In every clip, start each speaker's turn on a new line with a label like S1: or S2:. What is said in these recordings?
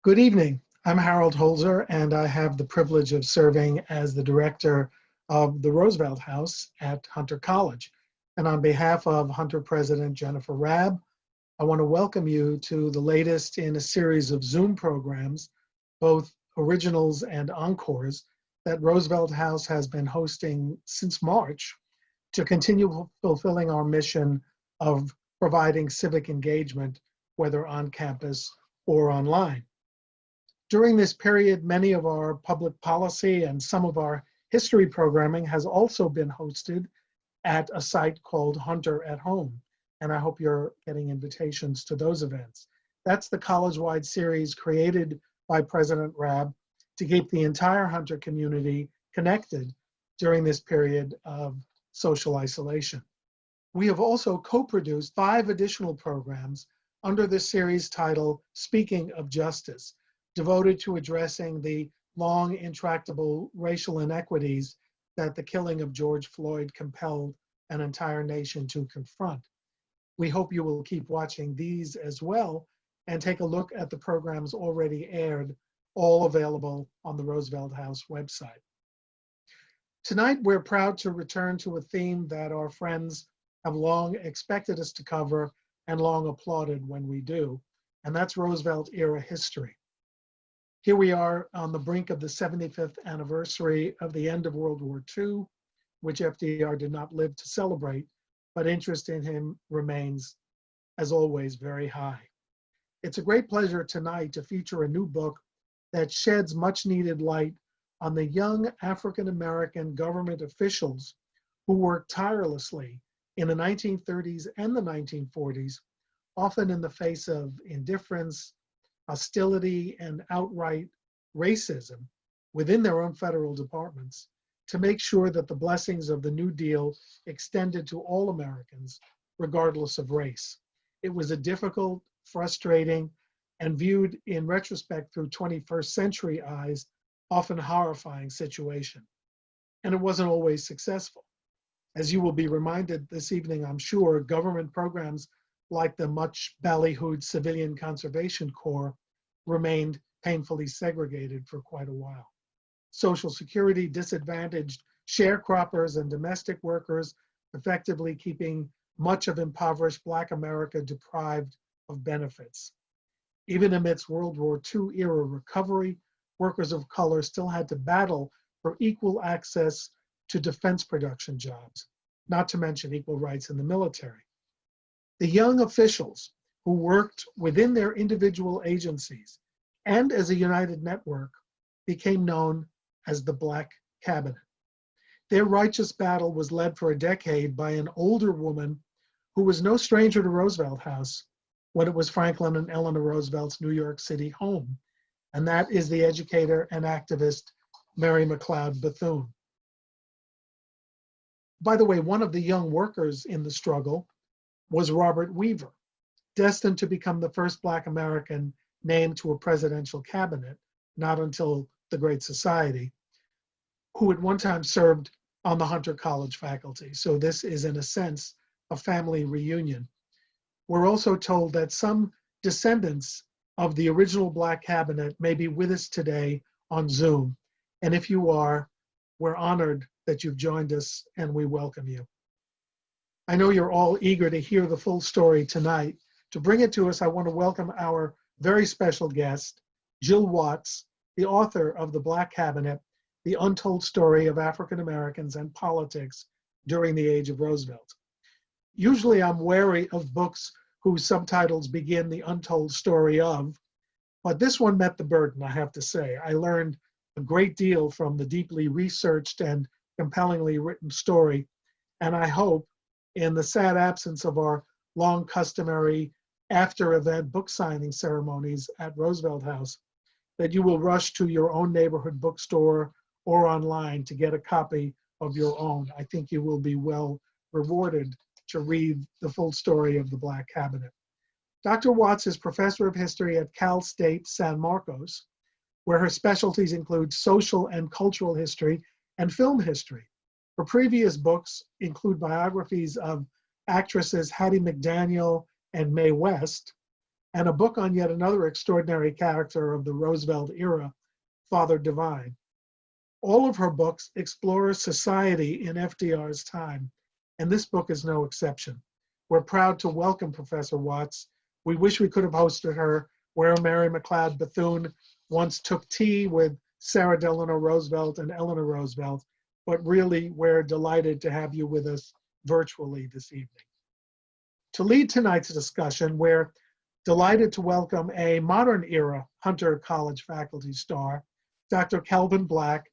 S1: Good evening. I'm Harold Holzer, and I have the privilege of serving as the director of the Roosevelt House at Hunter College. And on behalf of Hunter President Jennifer Rabb, I want to welcome you to the latest in a series of Zoom programs, both originals and encores, that Roosevelt House has been hosting since March to continue fulfilling our mission of providing civic engagement, whether on campus or online. During this period, many of our public policy and some of our history programming has also been hosted at a site called Hunter at Home. And I hope you're getting invitations to those events. That's the college-wide series created by President Rabb to keep the entire Hunter community connected during this period of social isolation. We have also co-produced 5 additional programs under this series titled Speaking of Justice, devoted to addressing the long, intractable racial inequities that the killing of George Floyd compelled an entire nation to confront. We hope you will keep watching these as well and take a look at the programs already aired, all available on the Roosevelt House website. Tonight, we're proud to return to a theme that our friends have long expected us to cover and long applauded when we do, and that's Roosevelt era history. Here we are on the brink of the 75th anniversary of the end of World War II, which FDR did not live to celebrate, but interest in him remains, as always, very high. It's a great pleasure tonight to feature a new book that sheds much needed light on the young African-American government officials who worked tirelessly in the 1930s and the 1940s, often in the face of indifference, hostility, and outright racism within their own federal departments, to make sure that the blessings of the New Deal extended to all Americans, regardless of race. It was a difficult, frustrating, and viewed in retrospect through 21st century eyes, often horrifying situation. And it wasn't always successful. As you will be reminded this evening, I'm sure, government programs like the much ballyhooed Civilian Conservation Corps remained painfully segregated for quite a while. Social Security disadvantaged sharecroppers and domestic workers, effectively keeping much of impoverished Black America deprived of benefits. Even amidst World War II era recovery, workers of color still had to battle for equal access to defense production jobs, not to mention equal rights in the military. The young officials who worked within their individual agencies and as a united network became known as the Black Cabinet. Their righteous battle was led for a decade by an older woman who was no stranger to Roosevelt House when it was Franklin and Eleanor Roosevelt's New York City home, and that is the educator and activist Mary McLeod Bethune. By the way, one of the young workers in the struggle was Robert Weaver, destined to become the first Black American named to a presidential cabinet, not until the Great Society, who at one time served on the Hunter College faculty. So this is, in a sense, a family reunion. We're also told that some descendants of the original Black cabinet may be with us today on Zoom. And if you are, we're honored that you've joined us and we welcome you. I know you're all eager to hear the full story tonight. To bring it to us, I want to welcome our very special guest, Jill Watts, the author of The Black Cabinet, The Untold Story of African Americans and Politics During the Age of Roosevelt. Usually I'm wary of books whose subtitles begin The Untold Story of, but this one met the burden, I have to say. I learned a great deal from the deeply researched and compellingly written story, and I hope, in the sad absence of our long customary after-event book signing ceremonies at Roosevelt House, that you will rush to your own neighborhood bookstore or online to get a copy of your own. I think you will be well rewarded to read the full story of the Black Cabinet. Dr. Watts is professor of history at Cal State San Marcos, where her specialties include social and cultural history and film history. Her previous books include biographies of actresses Hattie McDaniel and Mae West, and a book on yet another extraordinary character of the Roosevelt era, Father Divine. All of her books explore society in FDR's time, and this book is no exception. We're proud to welcome Professor Watts. We wish we could have hosted her where Mary McLeod Bethune once took tea with Sarah Delano Roosevelt and Eleanor Roosevelt, but really we're delighted to have you with us virtually this evening. To lead tonight's discussion, we're delighted to welcome a modern era Hunter College faculty star, Dr. Kelvin Black,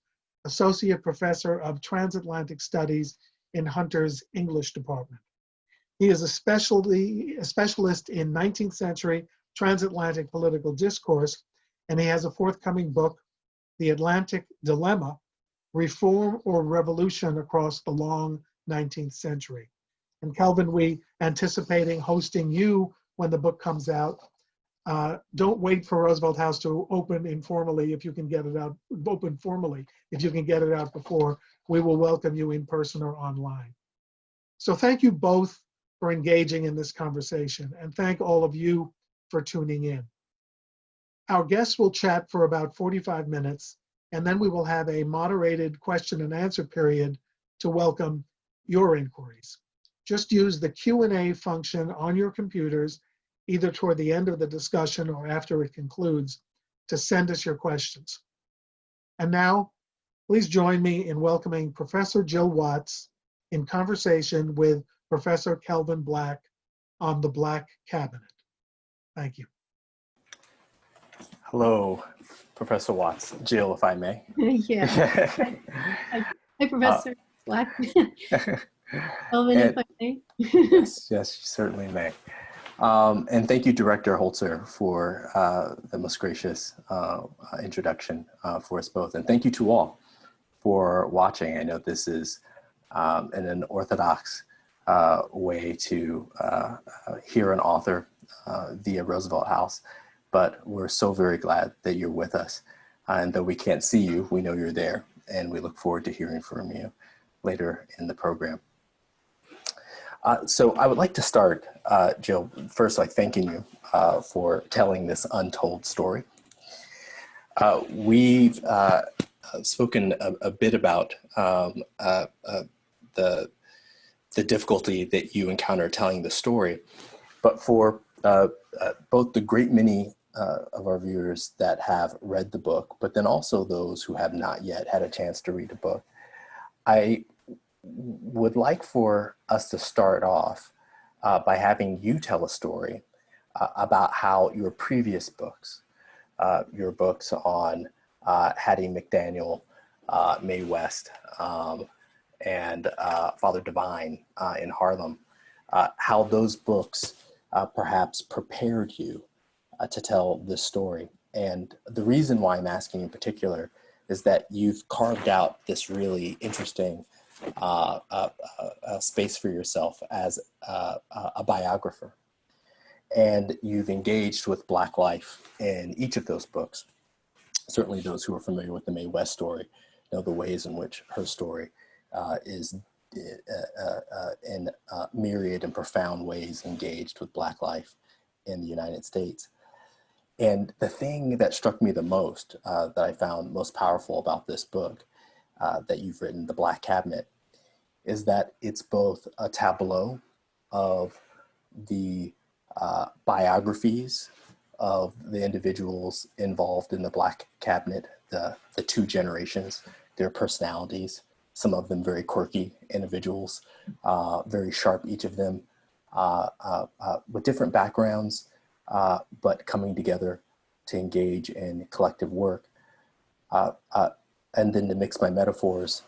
S1: Associate Professor of Transatlantic Studies in Hunter's English Department. He is a specialist in 19th century transatlantic political discourse, and he has a forthcoming book, The Atlantic Dilemma, Reform or Revolution Across the Long 19th Century. And Kelvin, we anticipating hosting you when the book comes out. Don't wait for Roosevelt House to open informally if you can get it out, open formally if you can get it out before. We will welcome you in person or online. So thank you both for engaging in this conversation, and thank all of you for tuning in. Our guests will chat for about 45 minutes, and then we will have a moderated question and answer period to welcome your inquiries. Just use the Q&A function on your computers, either toward the end of the discussion or after it concludes, to send us your questions. And now, please join me in welcoming Professor Jill Watts in conversation with Professor Kelvin Black on the Black Cabinet. Thank you.
S2: Hello, Professor Watts. Jill, if I may.
S3: Yeah. Hi, Professor Black. Kelvin, if I may.
S2: Yes, you certainly may. And thank you, Director Holzer, for the most gracious introduction for us both. And thank you to all for watching. I know this is an unorthodox way to hear an author via Roosevelt House, but we're so very glad that you're with us. And though we can't see you, we know you're there, and we look forward to hearing from you later in the program. So I would like to start, Jill, first like thanking you for telling this untold story. We've spoken a bit about the difficulty that you encounter telling the story, but for both the great many of our viewers that have read the book, but then also those who have not yet had a chance to read the book, I would like for us to start off by having you tell a story about how your previous books, your books on Hattie McDaniel, Mae West, and Father Divine in Harlem, how those books perhaps prepared you to tell this story. And the reason why I'm asking in particular is that you've carved out this really interesting space for yourself as a biographer. And you've engaged with Black life in each of those books. Certainly those who are familiar with the Mae West story know the ways in which her story is in myriad and profound ways engaged with Black life in the United States. And the thing that struck me the most, that I found most powerful about this book that you've written, The Black Cabinet, is that it's both a tableau of the biographies of the individuals involved in the Black Cabinet, the two generations, their personalities, some of them very quirky individuals, very sharp, each of them, with different backgrounds, but coming together to engage in collective work. And then to mix my metaphors,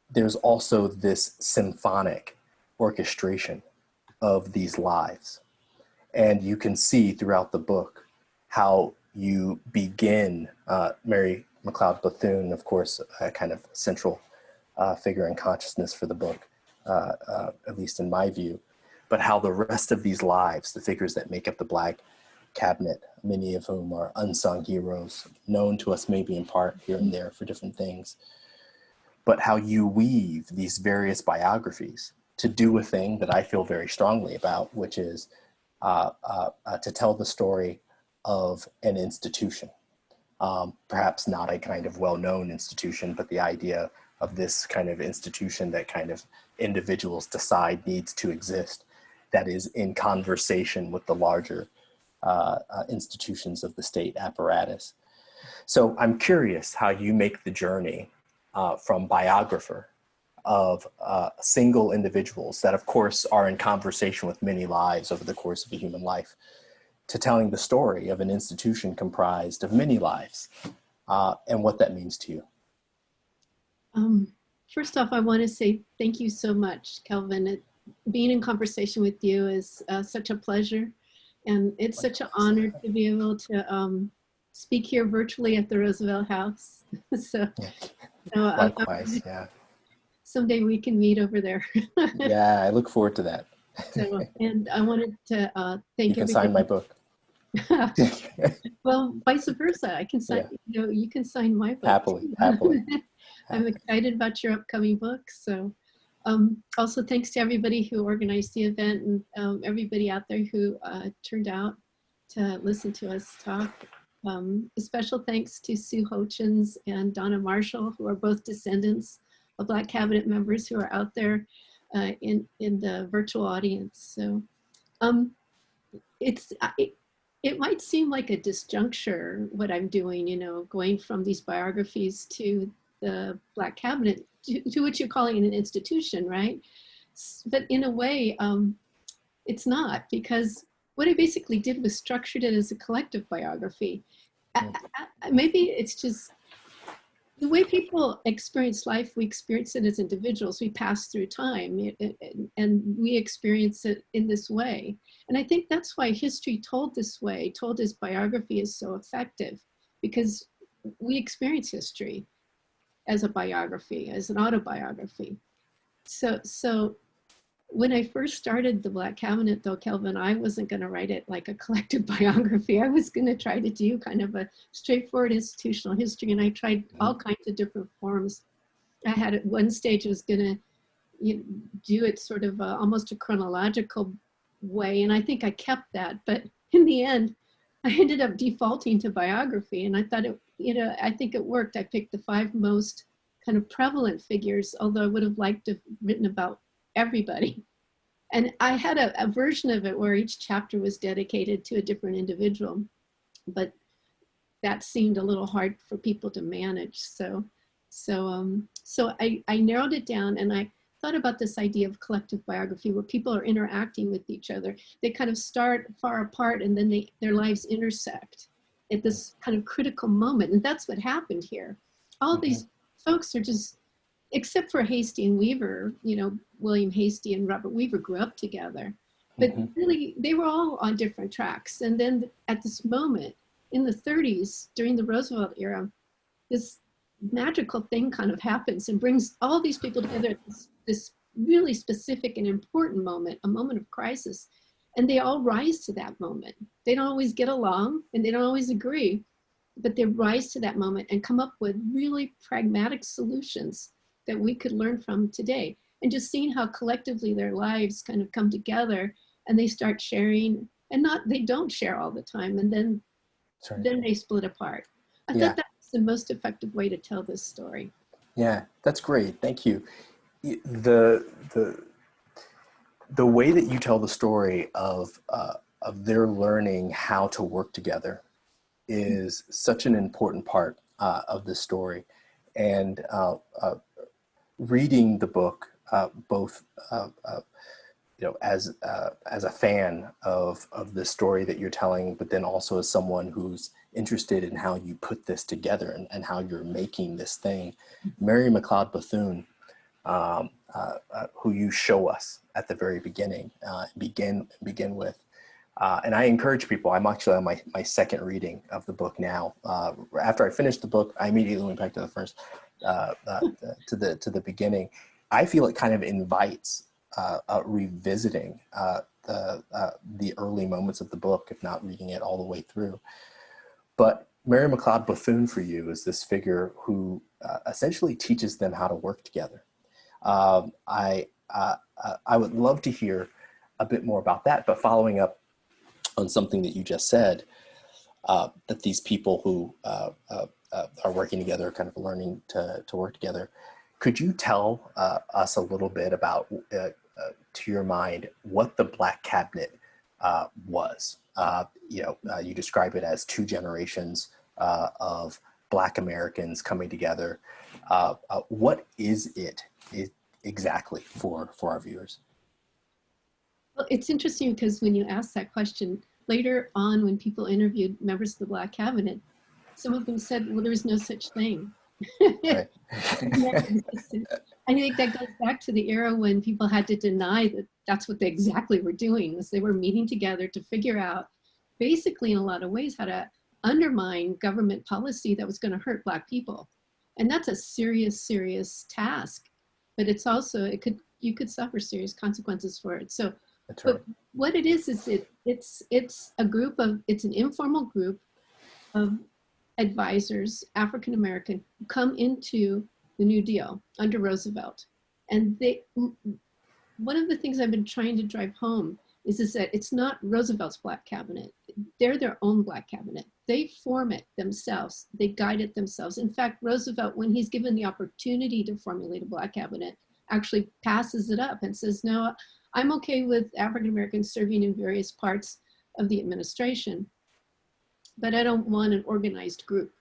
S2: there's also this symphonic orchestration of these lives. And you can see throughout the book how you begin, Mary McLeod Bethune, of course, a kind of central figure in consciousness for the book, at least in my view, but how the rest of these lives, the figures that make up the Black Cabinet, many of whom are unsung heroes, known to us maybe in part here and there for different things, but how you weave these various biographies to do a thing that I feel very strongly about, which is to tell the story of an institution. Perhaps not a kind of well-known institution, but the idea of this kind of institution that kind of individuals decide needs to exist, that is in conversation with the larger institutions of the state apparatus. So I'm curious how you make the journey from biographer of single individuals that of course are in conversation with many lives over the course of a human life, to telling the story of an institution comprised of many lives, and what that means to you.
S3: First off, I want to say thank you so much, Kelvin. Being in conversation with you is such a pleasure, and it's such an honor to be able to speak here virtually at the Roosevelt House. So,
S2: Likewise, yeah.
S3: Someday we can meet over there.
S2: Yeah, I look forward to that.
S3: So, and I wanted to thank
S2: you. You can sign my book.
S3: Well, vice versa. I can sign.
S2: Yeah.
S3: You can sign my book.
S2: Happily, happily.
S3: I'm excited about your upcoming book. So, also thanks to everybody who organized the event, and everybody out there who turned out to listen to us talk. A special thanks to Sue Hochins and Donna Marshall, who are both descendants of Black Cabinet members who are out there in the virtual audience. So it might seem like a disjuncture what I'm doing, you know, going from these biographies to the Black Cabinet, to what you're calling an institution, right? But in a way, it's not, because what I basically did was structured it as a collective biography. Maybe it's just the way people experience life. We experience it as individuals. We pass through time, and we experience it in this way. And I think that's why history told this way, told as biography, is so effective, because we experience history as a biography, as an autobiography. So when I first started the Black Cabinet, though, Kelvin, I wasn't going to write it like a collective biography. I was going to try to do kind of a straightforward institutional history, and I tried all kinds of different forms. I had at one stage, I was going to do it sort of almost a chronological way, and I think I kept that. But in the end, I ended up defaulting to biography, and I thought I think it worked. I picked the 5 most kind of prevalent figures, although I would have liked to have written about everybody. And I had a version of it where each chapter was dedicated to a different individual, but that seemed a little hard for people to manage. So I narrowed it down, and I thought about this idea of collective biography, where people are interacting with each other. They kind of start far apart, and then their lives intersect at this kind of critical moment. And that's what happened here. All these folks are just, except for Hastie and Weaver, William Hastie and Robert Weaver grew up together, but really they were all on different tracks. And then at this moment in the 30s, during the Roosevelt era, this magical thing kind of happens and brings all these people together at this really specific and important moment, a moment of crisis. And they all rise to that moment. They don't always get along, and they don't always agree, but they rise to that moment and come up with really pragmatic solutions that we could learn from today. And just seeing how collectively their lives kind of come together, and they start sharing, and they don't share all the time, and then they split apart. I thought that's the most effective way to tell this story.
S2: Yeah, that's great. Thank you. The way that you tell the story of their learning how to work together is such an important part of the story. And reading the book, both as a fan of the story that you're telling, but then also as someone who's interested in how you put this together and how you're making this thing. Mary McLeod Bethune, who you show us at the very beginning, begin with. And I encourage people, I'm actually on my second reading of the book now. After I finished the book, I immediately went back to the first, to the beginning. I feel it kind of invites revisiting the early moments of the book, if not reading it all the way through. But Mary McLeod Bethune for you is this figure who essentially teaches them how to work together. I would love to hear a bit more about that, but following up on something that you just said, that these people who are working together, kind of learning to work together. Could you tell us a little bit about, to your mind, what the Black Cabinet was? You describe it as two generations of Black Americans coming together. What is it exactly for our viewers?
S3: Well, it's interesting because when you ask that question, later on when people interviewed members of the Black Cabinet, some of them said, well, there was no such thing.
S2: Right.
S3: I think that goes back to the era when people had to deny that that's what they exactly were doing, was they were meeting together to figure out, basically in a lot of ways, how to undermine government policy that was going to hurt Black people. And that's a serious, serious task. But it's also, you could suffer serious consequences for it. So
S2: That's right.
S3: but what it is it's a group of, it's an informal group of advisors, African American, who come into the New Deal under Roosevelt. And one of the things I've been trying to drive home is that it's not Roosevelt's Black Cabinet. They're their own Black Cabinet. They form it themselves. They guide it themselves. In fact, Roosevelt, when he's given the opportunity to formulate a Black Cabinet, actually passes it up and says, no, I'm okay with African Americans serving in various parts of the administration, but I don't want an organized group.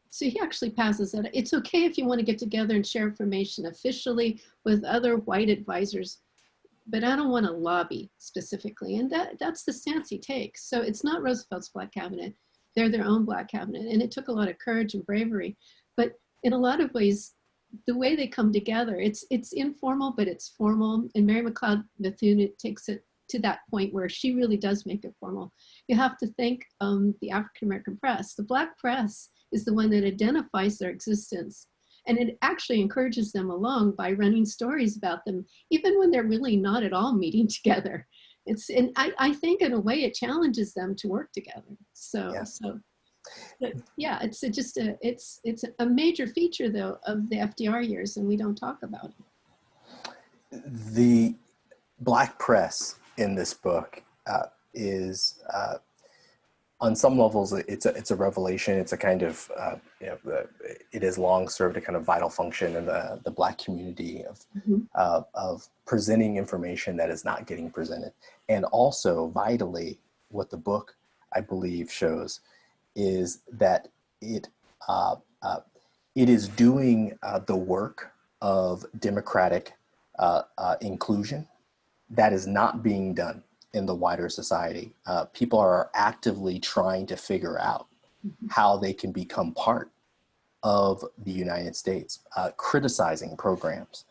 S3: So he actually passes that. It's okay if you want to get together and share information officially with other white advisors, but I don't want to lobby specifically. And that's the stance he takes. So it's not Roosevelt's Black Cabinet. They're their own Black Cabinet. And it took a lot of courage and bravery. But in a lot of ways, the way they come together, it's informal, but it's formal. And Mary McLeod Bethune, it takes it to that point where she really does make it formal. You have to thank the African American press. The Black press is the one that identifies their existence. And it actually encourages them along by running stories about them, even when they're really not at all meeting together. And I think in a way it challenges them to work together. But yeah, it's a major feature though of the FDR years, and we don't talk about it.
S2: The Black press in this book is, on some levels, it's a revelation. It's a kind of, it has long served a kind of vital function in the Black community of presenting information that is not getting presented. And also, vitally, what the book, I believe, shows is that it is doing the work of democratic inclusion that is not being done in the wider society. People are actively trying to figure out how they can become part of the United States, criticizing programs,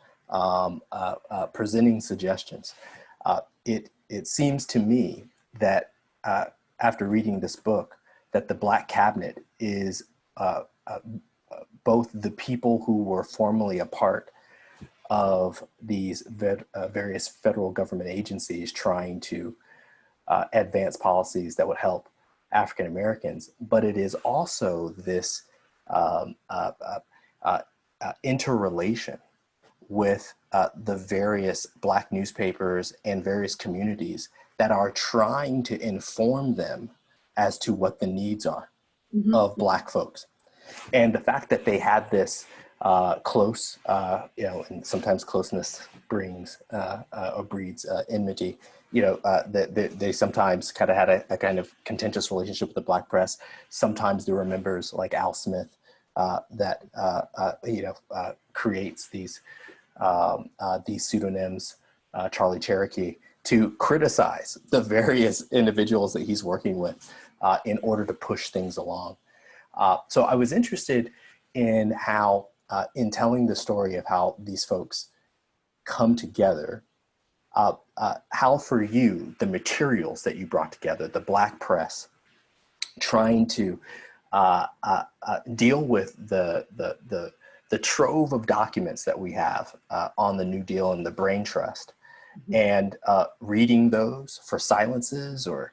S2: presenting suggestions. It seems to me that after reading this book, that the Black Cabinet is both the people who were formerly a part of these various federal government agencies trying to advance policies that would help African Americans, but it is also this interrelation with the various Black newspapers and various communities that are trying to inform them as to what the needs are of Black folks. And the fact that they had this close, and sometimes closeness brings or breeds enmity. They sometimes kind of had a kind of contentious relationship with the Black press. Sometimes there were members like Al Smith that creates these pseudonyms, Charlie Cherokee, to criticize the various individuals that he's working with in order to push things along. So I was interested in how, in telling the story of how these folks come together, how for you, the materials that you brought together, the Black press, trying to deal with the trove of documents that we have on the New Deal and the Brain Trust, and reading those for silences or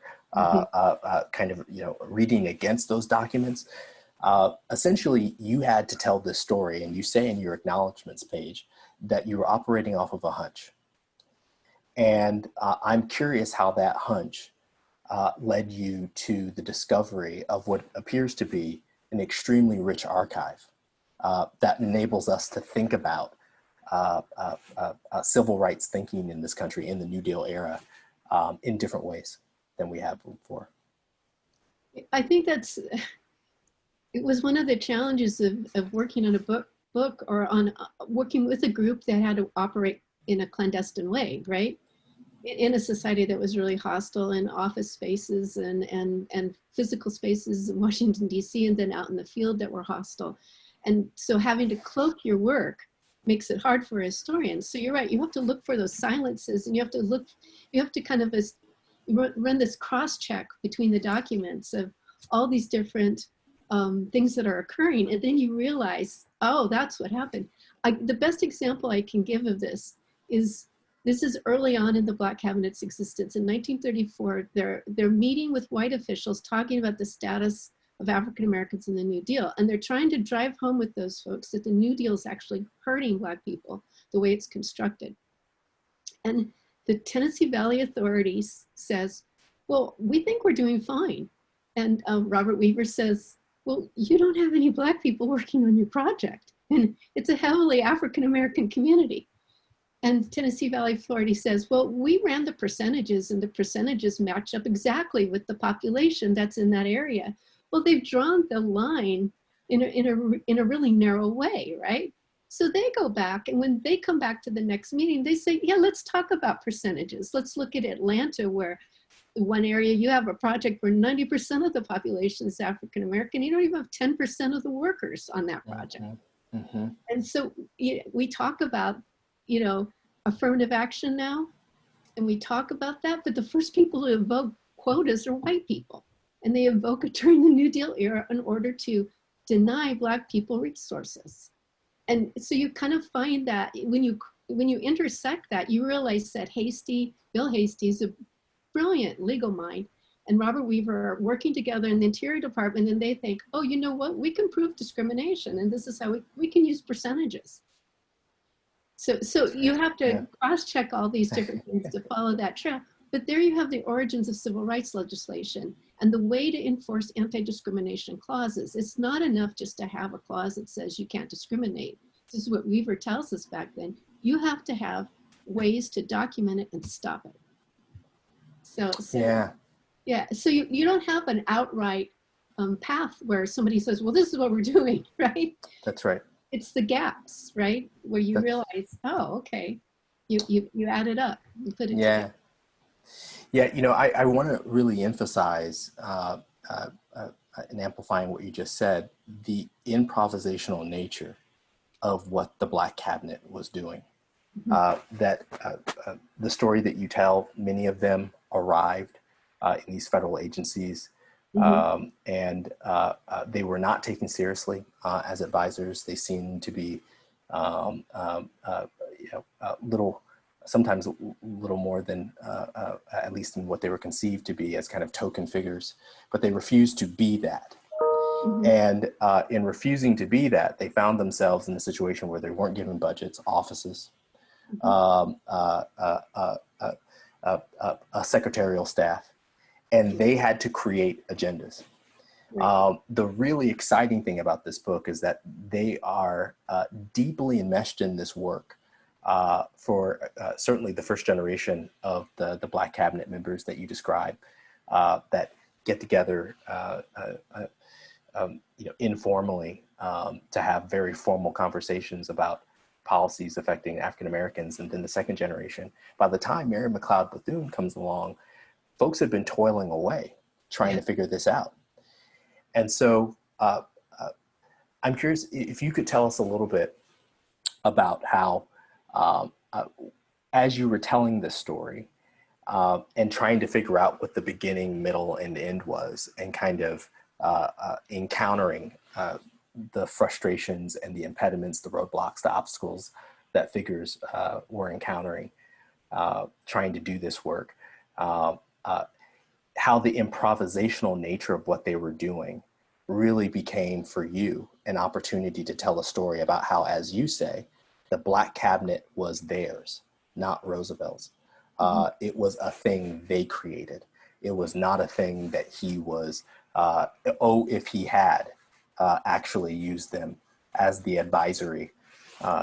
S2: kind of reading against those documents. Essentially, you had to tell this story, and you say in your acknowledgments page that you were operating off of a hunch. And I'm curious how that hunch led you to the discovery of what appears to be an extremely rich archive that enables us to think about civil rights thinking in this country in the New Deal era in different ways than we have before.
S3: I think it was one of the challenges of working on a book or on working with a group that had to operate in a clandestine way, right? In a society that was really hostile, in office spaces and physical spaces in Washington, D.C., and then out in the field that were hostile. And so having to cloak your work makes it hard for a historian. So you're right, you have to look for those silences, and you have to kind of run this cross-check between the documents of all these different things that are occurring. And then you realize, oh, that's what happened. The best example I can give of this is early on in the Black Cabinet's existence. In 1934, they're meeting with white officials talking about the status of African Americans in the New Deal. And they're trying to drive home with those folks that the New Deal is actually hurting Black people the way it's constructed. And the Tennessee Valley authorities says, well, we think we're doing fine. And Robert Weaver says, well, you don't have any Black people working on your project. And it's a heavily African American community. And Tennessee Valley Authority says, well, we ran the percentages and the percentages match up exactly with the population that's in that area. Well, they've drawn the line in a really narrow way, right? So they go back, and when they come back to the next meeting, they say, yeah, let's talk about percentages. Let's look at Atlanta, where one area you have a project where 90% of the population is African American. You don't even have 10% of the workers on that project. Mm-hmm. And so we talk about, affirmative action now, and we talk about that, but the first people to evoke quotas are white people. And they evoke it during the New Deal era in order to deny Black people resources. And so you kind of find that when you intersect that, you realize that Bill Hastie is a brilliant legal mind, and Robert Weaver are working together in the Interior Department, and they think, oh, you know what, we can prove discrimination, and this is how we can use percentages. So you have to cross-check all these different things to follow that trail. But there you have the origins of civil rights legislation and the way to enforce anti-discrimination clauses. It's not enough just to have a clause that says you can't discriminate. This is what Weaver tells us back then. You have to have ways to document it and stop it. So you don't have an outright path where somebody says, well, this is what we're doing, right?
S2: That's right.
S3: It's the gaps, right? Where you realize, oh, okay, you add it up, you put it together.
S2: Yeah, I want to really emphasize and amplifying what you just said, the improvisational nature of what the Black Cabinet was doing. Mm-hmm. The story that you tell, many of them arrived in these federal agencies, mm-hmm. And they were not taken seriously as advisors. They seemed to be sometimes a little more than, at least in what they were conceived to be as kind of token figures, but they refused to be that. Mm-hmm. And in refusing to be that, they found themselves in a situation where they weren't given budgets, offices, mm-hmm. A secretarial staff, and they had to create agendas. Right. The really exciting thing about this book is that they are deeply enmeshed in this work. For certainly the first generation of the Black Cabinet members that you describe, that get together, informally to have very formal conversations about policies affecting African Americans. And then the second generation, by the time Mary McLeod Bethune comes along, folks have been toiling away trying to figure this out. And so I'm curious if you could tell us a little bit about how, as you were telling this story and trying to figure out what the beginning, middle, and end was, and kind of encountering the frustrations and the impediments, the roadblocks, the obstacles that figures were encountering, trying to do this work, how the improvisational nature of what they were doing really became for you an opportunity to tell a story about how, as you say, the Black Cabinet was theirs, not Roosevelt's. It was a thing they created. it was not a thing that he was, if he had actually used them as the advisory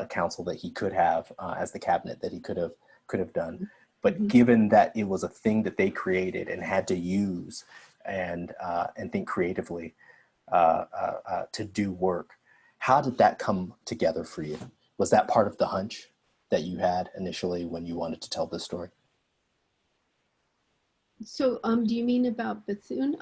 S2: council that he could have, as the cabinet that he could have done. But given that it was a thing that they created and had to use and think creatively to do work, how did that come together for you? Was that part of the hunch that you had initially when you wanted to tell this story?
S3: So do you mean about Bethune?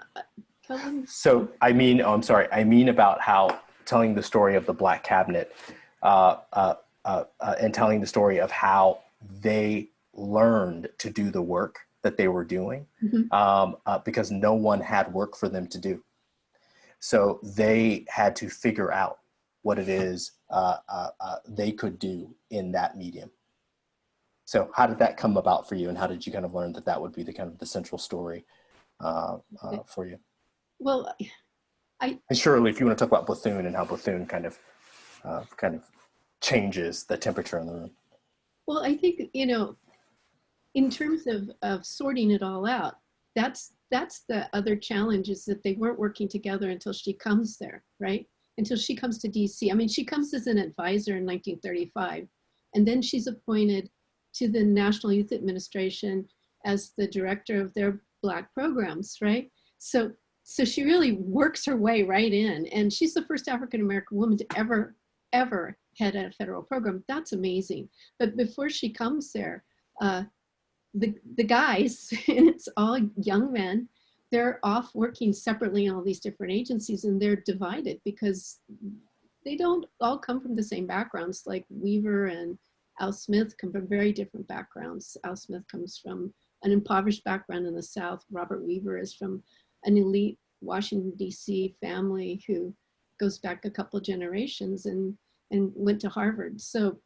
S2: So I mean, I'm sorry. I mean about how telling the story of the Black Cabinet and telling the story of how they learned to do the work that they were doing because no one had work for them to do. So they had to figure out what it is they could do in that medium. So how did that come about for you, and how did you kind of learn that that would be the kind of the central story for you?
S3: Well,
S2: and surely, if you want to talk about Bethune and how Bethune kind of changes the temperature in the room.
S3: Well, I think, you know, in terms of sorting it all out, that's the other challenge, is that they weren't working together until she comes there, right? Until she comes to DC. I mean, she comes as an advisor in 1935, and then she's appointed to the National Youth Administration as the director of their Black programs, right? So she really works her way right in, and she's the first African-American woman to ever head a federal program. That's amazing. But before she comes there, the guys, and it's all young men, they're off working separately in all these different agencies, and they're divided because they don't all come from the same backgrounds. Like Weaver and Al Smith come from very different backgrounds. Al Smith comes from an impoverished background in the South. Robert Weaver is from an elite Washington, D.C. family who goes back a couple of generations and went to Harvard. So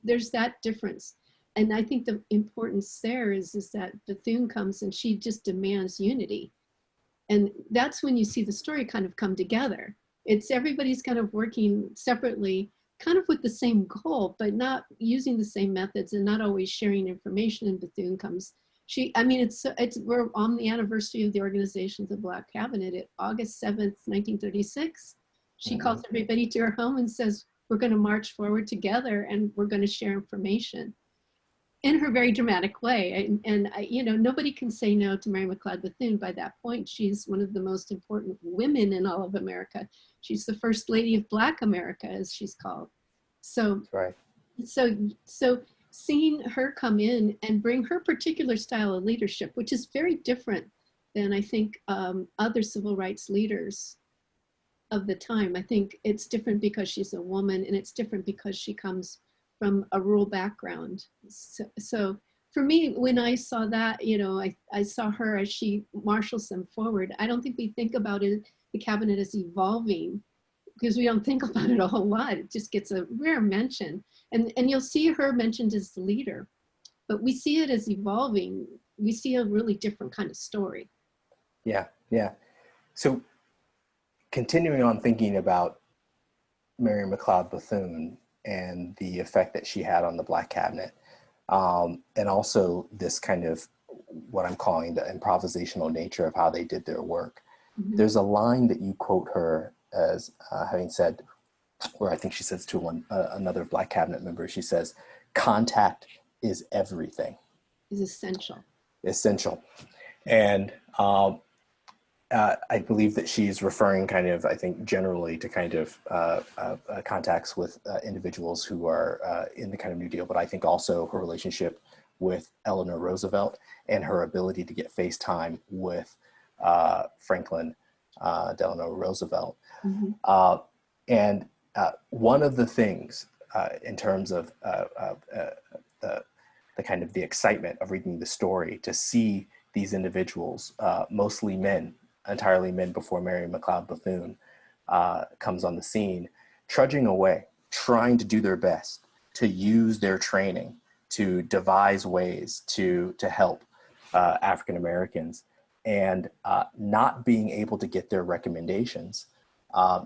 S3: there's that difference. And I think the importance there is that Bethune comes and she just demands unity. And that's when you see the story kind of come together. It's everybody's kind of working separately, kind of with the same goal, but not using the same methods and not always sharing information. And Bethune comes, we're on the anniversary of the organization of the Black Cabinet at August 7th, 1936. She calls everybody to her home and says, we're going to march forward together and we're going to share information, in her very dramatic way. And you know, nobody can say no to Mary McLeod Bethune. By that point, she's one of the most important women in all of America. She's the first lady of Black America, as she's called. So,
S2: right.
S3: So seeing her come in and bring her particular style of leadership, which is very different than I think other civil rights leaders of the time. I think it's different because she's a woman, and it's different because she comes from a rural background. So for me, when I saw that, you know, I saw her as she marshals them forward. I don't think we think about it, the cabinet as evolving, because we don't think about it a whole lot. It just gets a rare mention. And you'll see her mentioned as the leader, but we see it as evolving. We see a really different kind of story.
S2: Yeah. So continuing on thinking about Mary McLeod Bethune and the effect that she had on the Black Cabinet, and also this kind of what I'm calling the improvisational nature of how they did their work. Mm-hmm. There's a line that you quote her as having said, where I think she says to another Black Cabinet member, she says, "Contact is everything."
S3: Is essential.
S2: Essential. And I believe that she's referring kind of, I think, generally to kind of contacts with individuals who are in the kind of New Deal, but I think also her relationship with Eleanor Roosevelt and her ability to get FaceTime with Franklin Delano Roosevelt. Mm-hmm. And one of the things in terms of the kind of the excitement of reading the story, to see these individuals, mostly men, entirely men before Mary McLeod Bethune comes on the scene, trudging away, trying to do their best to use their training to devise ways to help African Americans, and not being able to get their recommendations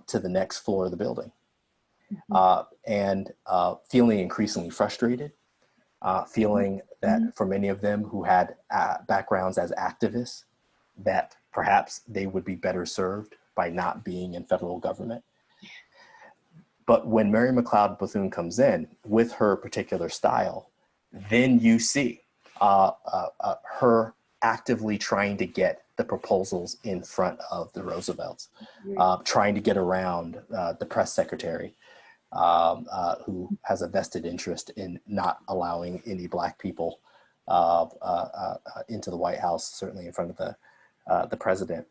S2: to the next floor of the building, and feeling increasingly frustrated, feeling that for many of them who had backgrounds as activists, that perhaps they would be better served by not being in federal government. But when Mary McLeod Bethune comes in with her particular style, then you see her actively trying to get the proposals in front of the Roosevelts, trying to get around the press secretary, who has a vested interest in not allowing any Black people into the White House, certainly in front of the president.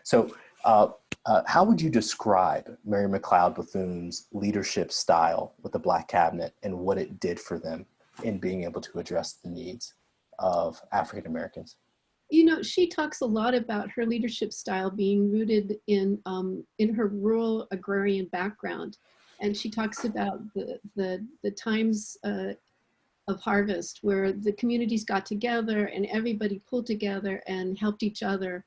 S2: So how would you describe Mary McLeod Bethune's leadership style with the Black cabinet and what it did for them in being able to address the needs of African Americans?
S3: You know, she talks a lot about her leadership style being rooted in her rural agrarian background. And she talks about the times of harvest where the communities got together and everybody pulled together and helped each other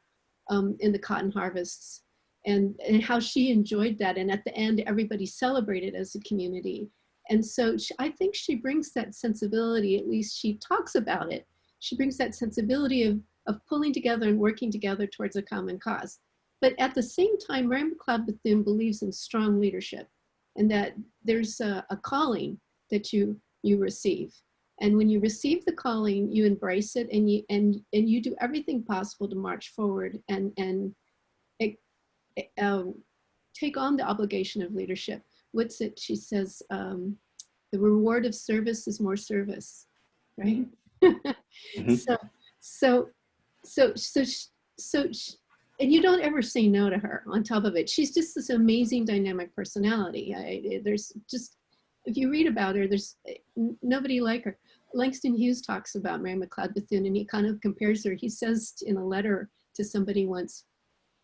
S3: in the cotton harvests, and how she enjoyed that. And at the end, everybody celebrated as a community. And so I think she brings that sensibility, at least she talks about it. She brings that sensibility of pulling together and working together towards a common cause. But at the same time, Mary McLeod Bethune believes in strong leadership, and that there's a calling that you receive. And when you receive the calling, you embrace it, and you do everything possible to march forward and take on the obligation of leadership. What's it? She says, the reward of service is more service, right?
S2: Mm-hmm.
S3: So, and you don't ever say no to her on top of it. She's just this amazing dynamic personality. There's just, if you read about her, there's nobody like her. Langston Hughes talks about Mary McLeod Bethune, and he kind of compares her. He says in a letter to somebody once,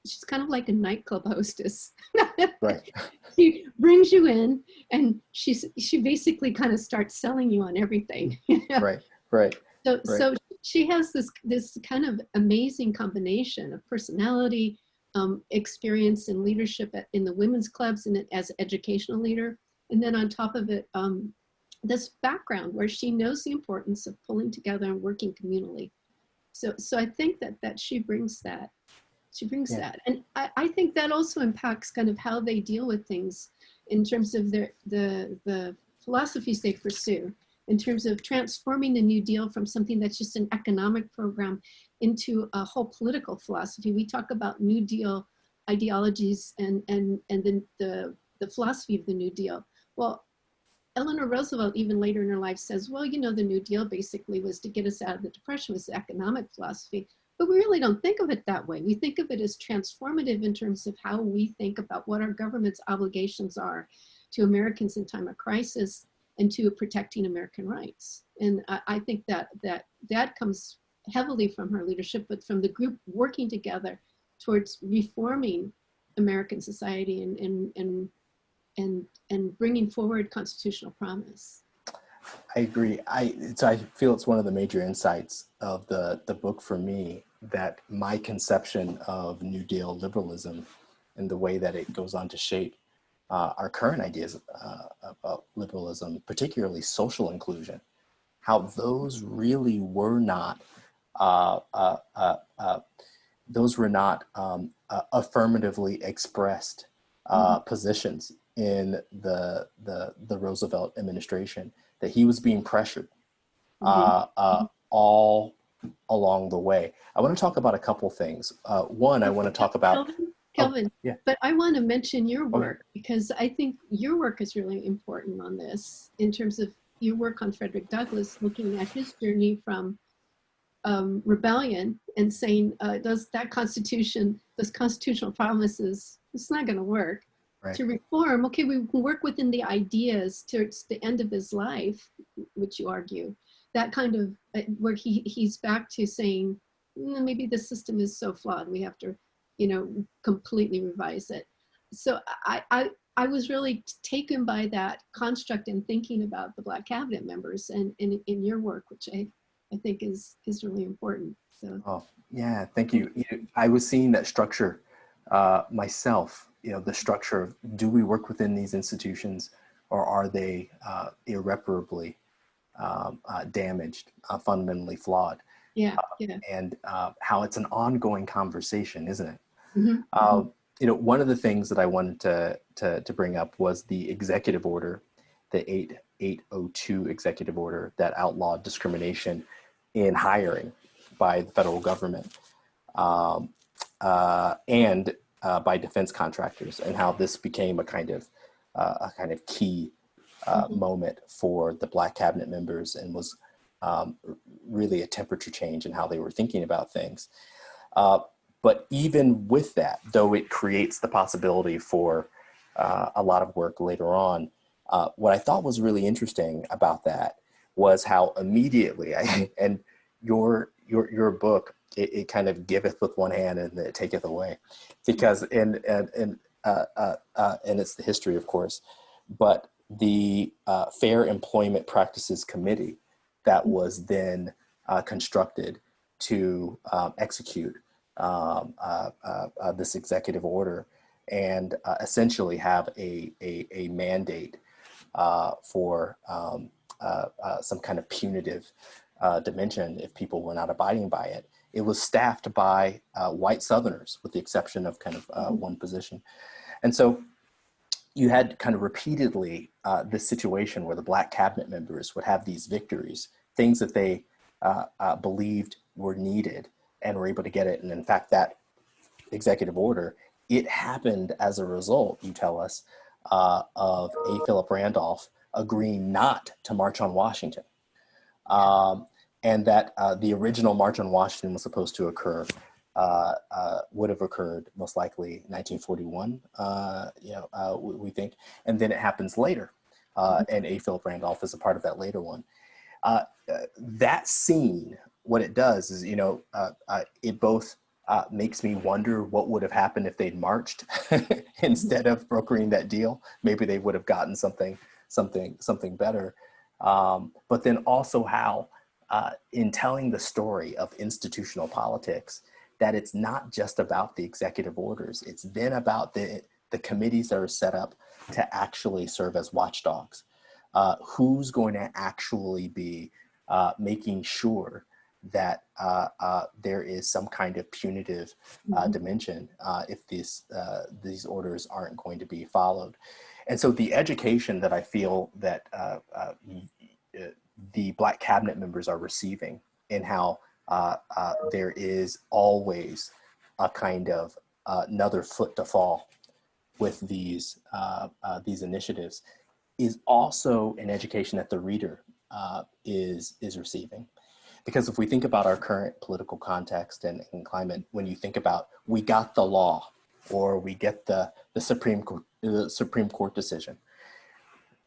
S3: she's kind of like a nightclub hostess.
S2: Right.
S3: She brings you in, and she basically kind of starts selling you on everything.
S2: Right.
S3: So she has this kind of amazing combination of personality, experience and leadership in the women's clubs and as an educational leader. And then on top of it, this background where she knows the importance of pulling together and working communally. So I think that she brings that. She brings that. And I think that also impacts kind of how they deal with things in terms of the philosophies they pursue, in terms of transforming the New Deal from something that's just an economic program into a whole political philosophy. We talk about New Deal ideologies and then the philosophy of the New Deal. Well, Eleanor Roosevelt, even later in her life, says, well, you know, the New Deal basically was to get us out of the Depression, was the economic philosophy. But we really don't think of it that way. We think of it as transformative in terms of how we think about what our government's obligations are to Americans in time of crisis and to protecting American rights. And I think that comes heavily from her leadership, but from the group working together towards reforming American society and bringing forward constitutional promise.
S2: I agree. I feel it's one of the major insights of the book for me, that my conception of New Deal liberalism and the way that it goes on to shape our current ideas about liberalism, particularly social inclusion, how those really were not affirmatively expressed positions in the Roosevelt administration, that he was being pressured all along the way. I want to talk about a couple things. One, I want to talk about
S3: Kelvin,
S2: yeah.
S3: But I want to mention your work, because I think your work is really important on this in terms of your work on Frederick Douglass, looking at his journey from rebellion and saying, those constitutional promises, it's not going to work. Right. To reform, okay, we can work within the ideas towards the end of his life, which you argue, that kind of, where he's back to saying, maybe the system is so flawed, we have to, completely revise it. So I was really taken by that construct and thinking about the Black cabinet members and in your work, which I think is really important. So. Oh,
S2: yeah, thank you. I was seeing that structure myself, the structure of, do we work within these institutions, or are they irreparably damaged, fundamentally flawed,
S3: Yeah, yeah.
S2: and how it's an ongoing conversation, isn't it?
S3: Hmm. Hmm.
S2: One of the things that I wanted to bring up was the executive order, the 8802 executive order that outlawed discrimination in hiring by the federal government, um, and by defense contractors, and how this became a kind of key
S3: Hmm.
S2: moment for the Black cabinet members, and was um, really a temperature change in how they were thinking about things. Uh, but even with that, though it creates the possibility for a lot of work later on, what I thought was really interesting about that was how immediately, and your book, it kind of giveth with one hand and it taketh away, because and it's the history, of course, but the Fair Employment Practices Committee that was then constructed to execute this executive order, and essentially have a mandate for some kind of punitive dimension if people were not abiding by it. It was staffed by white Southerners, with the exception of kind of one position. And so you had kind of repeatedly this situation where the Black cabinet members would have these victories, things that they believed were needed, and were able to get it. And in fact, that executive order, it happened as a result, you tell us, of A. Philip Randolph agreeing not to march on Washington. And that the original March on Washington was supposed to occur, would have occurred most likely 1941, we think. And then it happens later. And A. Philip Randolph is a part of that later one. That scene, what it does is, it both makes me wonder what would have happened if they'd marched instead of brokering that deal. Maybe they would have gotten something better. But then also how, in telling the story of institutional politics, that it's not just about the executive orders. It's then about the committees that are set up to actually serve as watchdogs. Who's going to actually be making sure that there is some kind of punitive dimension if these orders aren't going to be followed. And so the education that I feel that the Black cabinet members are receiving, in how there is always a kind of another foot to fall with these initiatives, is also an education that the reader is receiving. Because if we think about our current political context and climate, when you think about, we got the law, or we get the Supreme Court decision,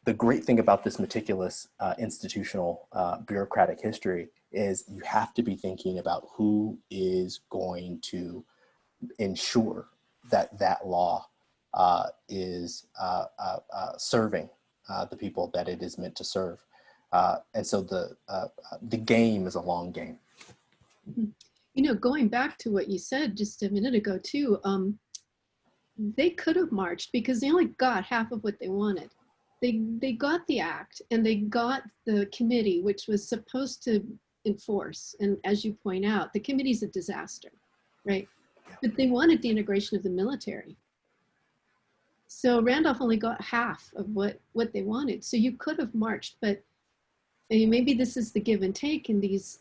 S2: the great thing about this meticulous institutional bureaucratic history is you have to be thinking about who is going to ensure that that law is serving the people that it is meant to serve. And so the game is a long game.
S3: Going back to what you said just a minute ago too, they could have marched because they only got half of what they wanted. They got the act, and they got the committee, which was supposed to enforce. And as you point out, the committee's a disaster, right?
S2: Yeah.
S3: But they wanted the integration of the military. So Randolph only got half of what they wanted. So you could have marched, but maybe this is the give and take in these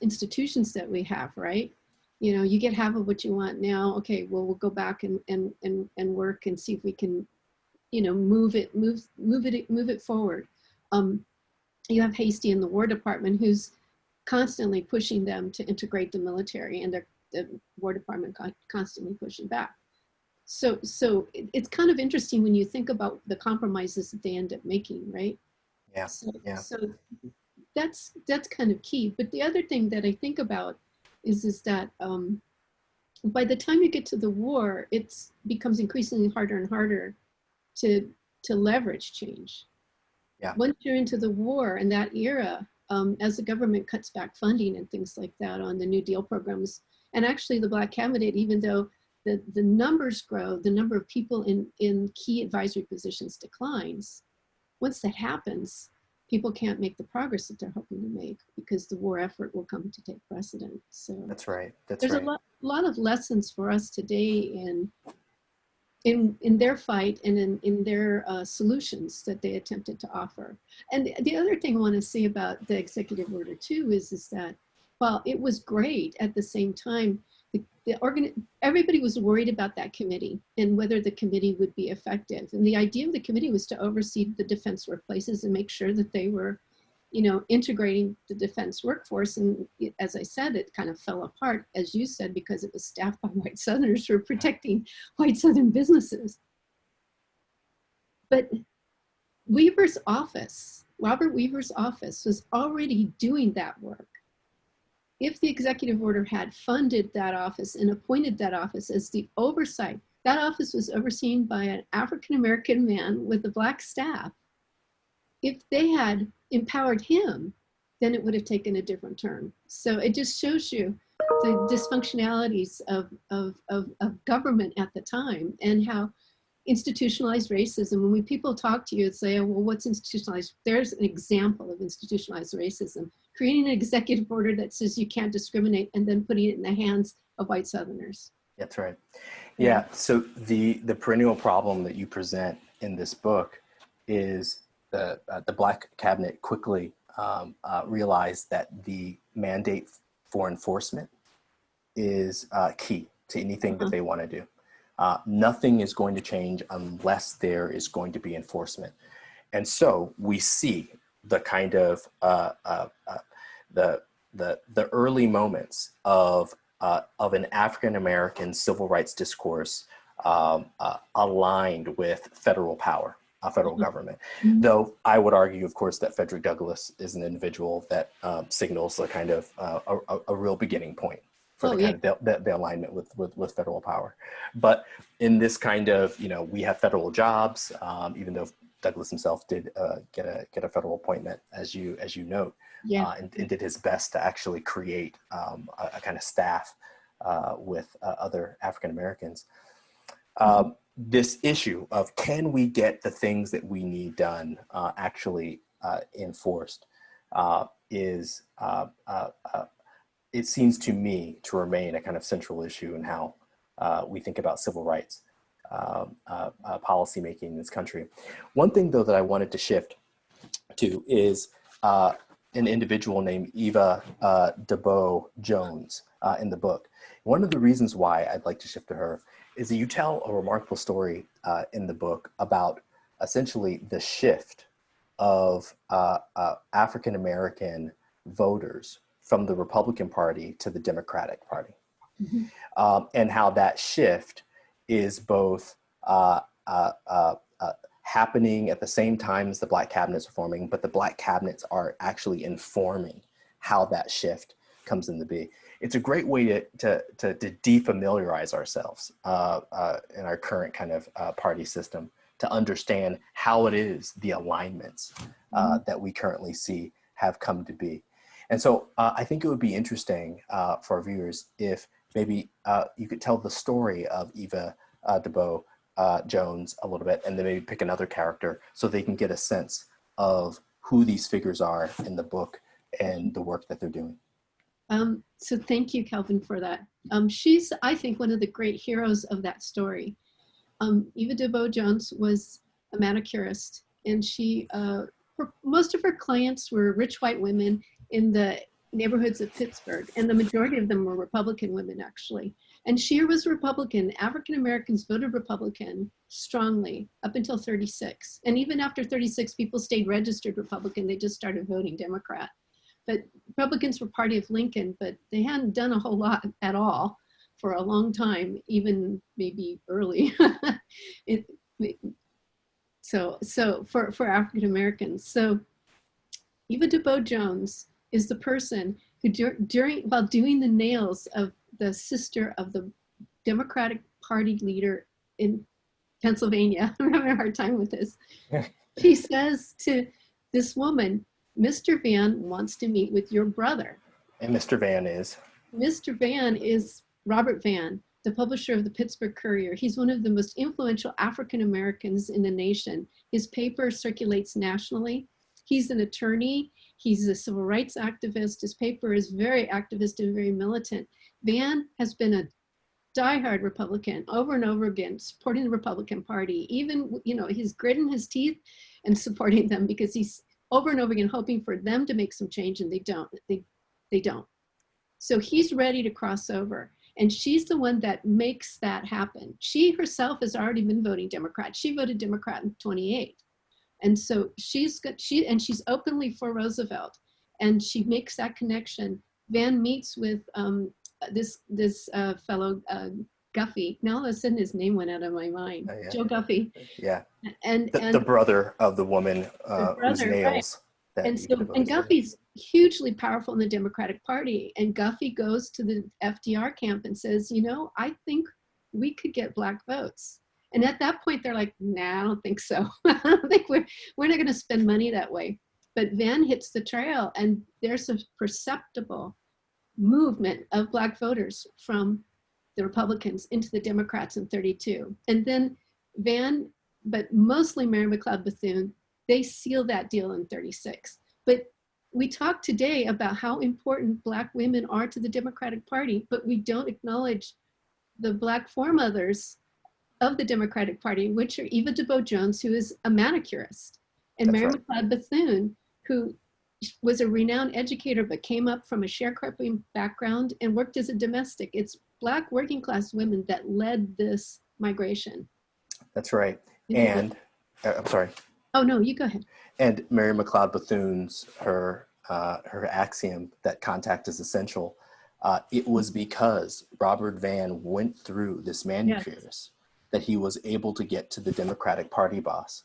S3: institutions that we have, right? You get half of what you want now. Okay, well, we'll go back and work and see if we can, move it forward. You have Hastie in the War Department, who's constantly pushing them to integrate the military, and the War Department constantly pushing back. So it's kind of interesting when you think about the compromises that they end up making, right?
S2: Yeah.
S3: So that's kind of key. But the other thing that I think about is that by the time you get to the war, it becomes increasingly harder and harder to leverage change.
S2: Yeah.
S3: Once you're into the war and that era, as the government cuts back funding and things like that on the New Deal programs, and actually the Black cabinet, even though the numbers grow, the number of people in key advisory positions declines. Once that happens, people can't make the progress that they're hoping to make because the war effort will come to take precedent. So
S2: That's right. That's
S3: there's
S2: right.
S3: a lot of lessons for us today in their fight and in their solutions that they attempted to offer. And the other thing I want to say about the executive order too is that while it was great, at the same time, everybody was worried about that committee and whether the committee would be effective. And the idea of the committee was to oversee the defense workplaces and make sure that they were, integrating the defense workforce. And as I said, it kind of fell apart, as you said, because it was staffed by white Southerners who were protecting white Southern businesses. But Weaver's office, Robert Weaver's office, was already doing that work. If the executive order had funded that office and appointed that office as the oversight, that office was overseen by an African-American man with a black staff. If they had empowered him, then it would have taken a different turn. So it just shows you the dysfunctionalities of government at the time and how institutionalized racism, when people talk to you and say, oh, well, what's institutionalized? There's an example of institutionalized racism, creating an executive order that says you can't discriminate and then putting it in the hands of white Southerners.
S2: That's right. Yeah. So the perennial problem that you present in this book is the Black cabinet quickly realized that the mandate for enforcement is key to anything that they want to do. Nothing is going to change unless there is going to be enforcement. And so we see the kind of the early moments of an African-American civil rights discourse aligned with federal power, federal government. Though I would argue, of course, that Frederick Douglass is an individual that signals a kind of a real beginning point for the alignment with federal power. But in this kind of, we have federal jobs, even though Douglass himself did get a federal appointment, as you note, and did his best to actually create a kind of staff with other African Americans. This issue of can we get the things that we need done actually enforced is it seems to me to remain a kind of central issue in how we think about civil rights policymaking in this country. One thing, though, that I wanted to shift to is an individual named Eva DeBow Jones in the book. One of the reasons why I'd like to shift to her is that you tell a remarkable story in the book about essentially the shift of African-American voters from the Republican Party to the Democratic Party, and how that shift is both happening at the same time as the Black cabinets are forming, but the Black cabinets are actually informing how that shift comes into being. It's a great way to defamiliarize ourselves in our current kind of party system, to understand how it is the alignments that we currently see have come to be. And so I think it would be interesting for our viewers if maybe you could tell the story of Eva DeBow Jones a little bit, and then maybe pick another character so they can get a sense of who these figures are in the book and the work that they're doing.
S3: So thank you, Calvin, for that. She's, I think, one of the great heroes of that story. Eva DeBow Jones was a manicurist, and most of her clients were rich white women in the neighborhoods of Pittsburgh, and the majority of them were Republican women, actually. And she was Republican. African Americans voted Republican strongly up until 36. And even after 36, people stayed registered Republican. They just started voting Democrat. But Republicans were party of Lincoln, but they hadn't done a whole lot at all for a long time, even maybe early. So for African Americans. So Eva DeBow Jones is the person who while doing the nails of the sister of the Democratic Party leader in Pennsylvania, I'm having a hard time with this. She says to this woman, Mr. Van wants to meet with your brother.
S2: And Mr. Van is?
S3: Mr. Van is Robert Van, the publisher of the Pittsburgh Courier. He's one of the most influential African Americans in the nation. His paper circulates nationally. He's an attorney. He's a civil rights activist. His paper is very activist and very militant. Van has been a diehard Republican over and over again, supporting the Republican Party. Even, he's gritting his teeth and supporting them because he's over and over again hoping for them to make some change, and they don't. They don't. So he's ready to cross over. And she's the one that makes that happen. She herself has already been voting Democrat. She voted Democrat in 28. And so she's openly for Roosevelt, and she makes that connection. Van meets with this fellow Guffey. Now all of a sudden his name went out of my mind.
S2: Yeah.
S3: Joe Guffey.
S2: Yeah.
S3: And
S2: the brother of the woman whose nails.
S3: Right. And Guffey's hugely powerful in the Democratic Party. And Guffey goes to the FDR camp and says, I think we could get Black votes. And at that point, they're like, nah, I don't think so. I don't think we're not going to spend money that way. But Van hits the trail, and there's a perceptible movement of Black voters from the Republicans into the Democrats in 32. And then Van, but mostly Mary McLeod Bethune, they seal that deal in 36. But we talk today about how important Black women are to the Democratic Party, but we don't acknowledge the Black foremothers of the Democratic Party, which are Eva DuBois Jones, who is a manicurist, and
S2: That's
S3: Mary
S2: right.
S3: McLeod Bethune, who was a renowned educator, but came up from a sharecropping background and worked as a domestic. It's Black working class women that led this migration.
S2: That's right. And I'm sorry.
S3: Oh no, you go ahead.
S2: And Mary McLeod Bethune's her axiom that contact is essential. It was because Robert Van went through this manicurist that he was able to get to the Democratic Party boss,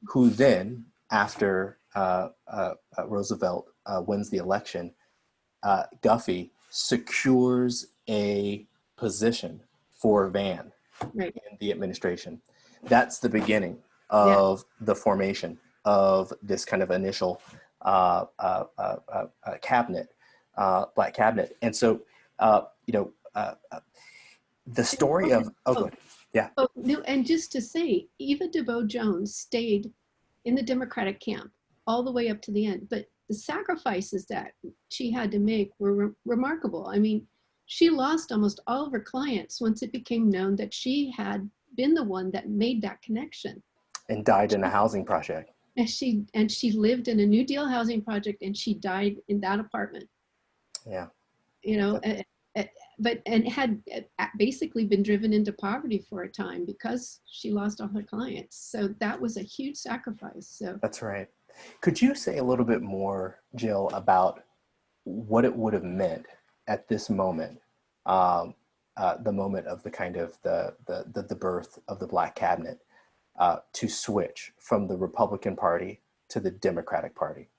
S2: who then, after Roosevelt wins the election, Guffey secures a position for Van in the administration. That's the beginning of the formation of this kind of initial cabinet, Black cabinet. And so, the story of, good. Yeah.
S3: Oh, no, and just to say, Eva DuBois Jones stayed in the Democratic camp all the way up to the end, but the sacrifices that she had to make were remarkable. I mean, she lost almost all of her clients once it became known that she had been the one that made that connection.
S2: And died in a housing project.
S3: And she lived in a New Deal housing project, and she died in that apartment.
S2: Yeah.
S3: And had basically been driven into poverty for a time because she lost all her clients. So that was a huge sacrifice. So
S2: that's right. Could you say a little bit more, Jill, about what it would have meant at this moment, the moment of the kind of the birth of the Black cabinet, to switch from the Republican Party to the Democratic Party?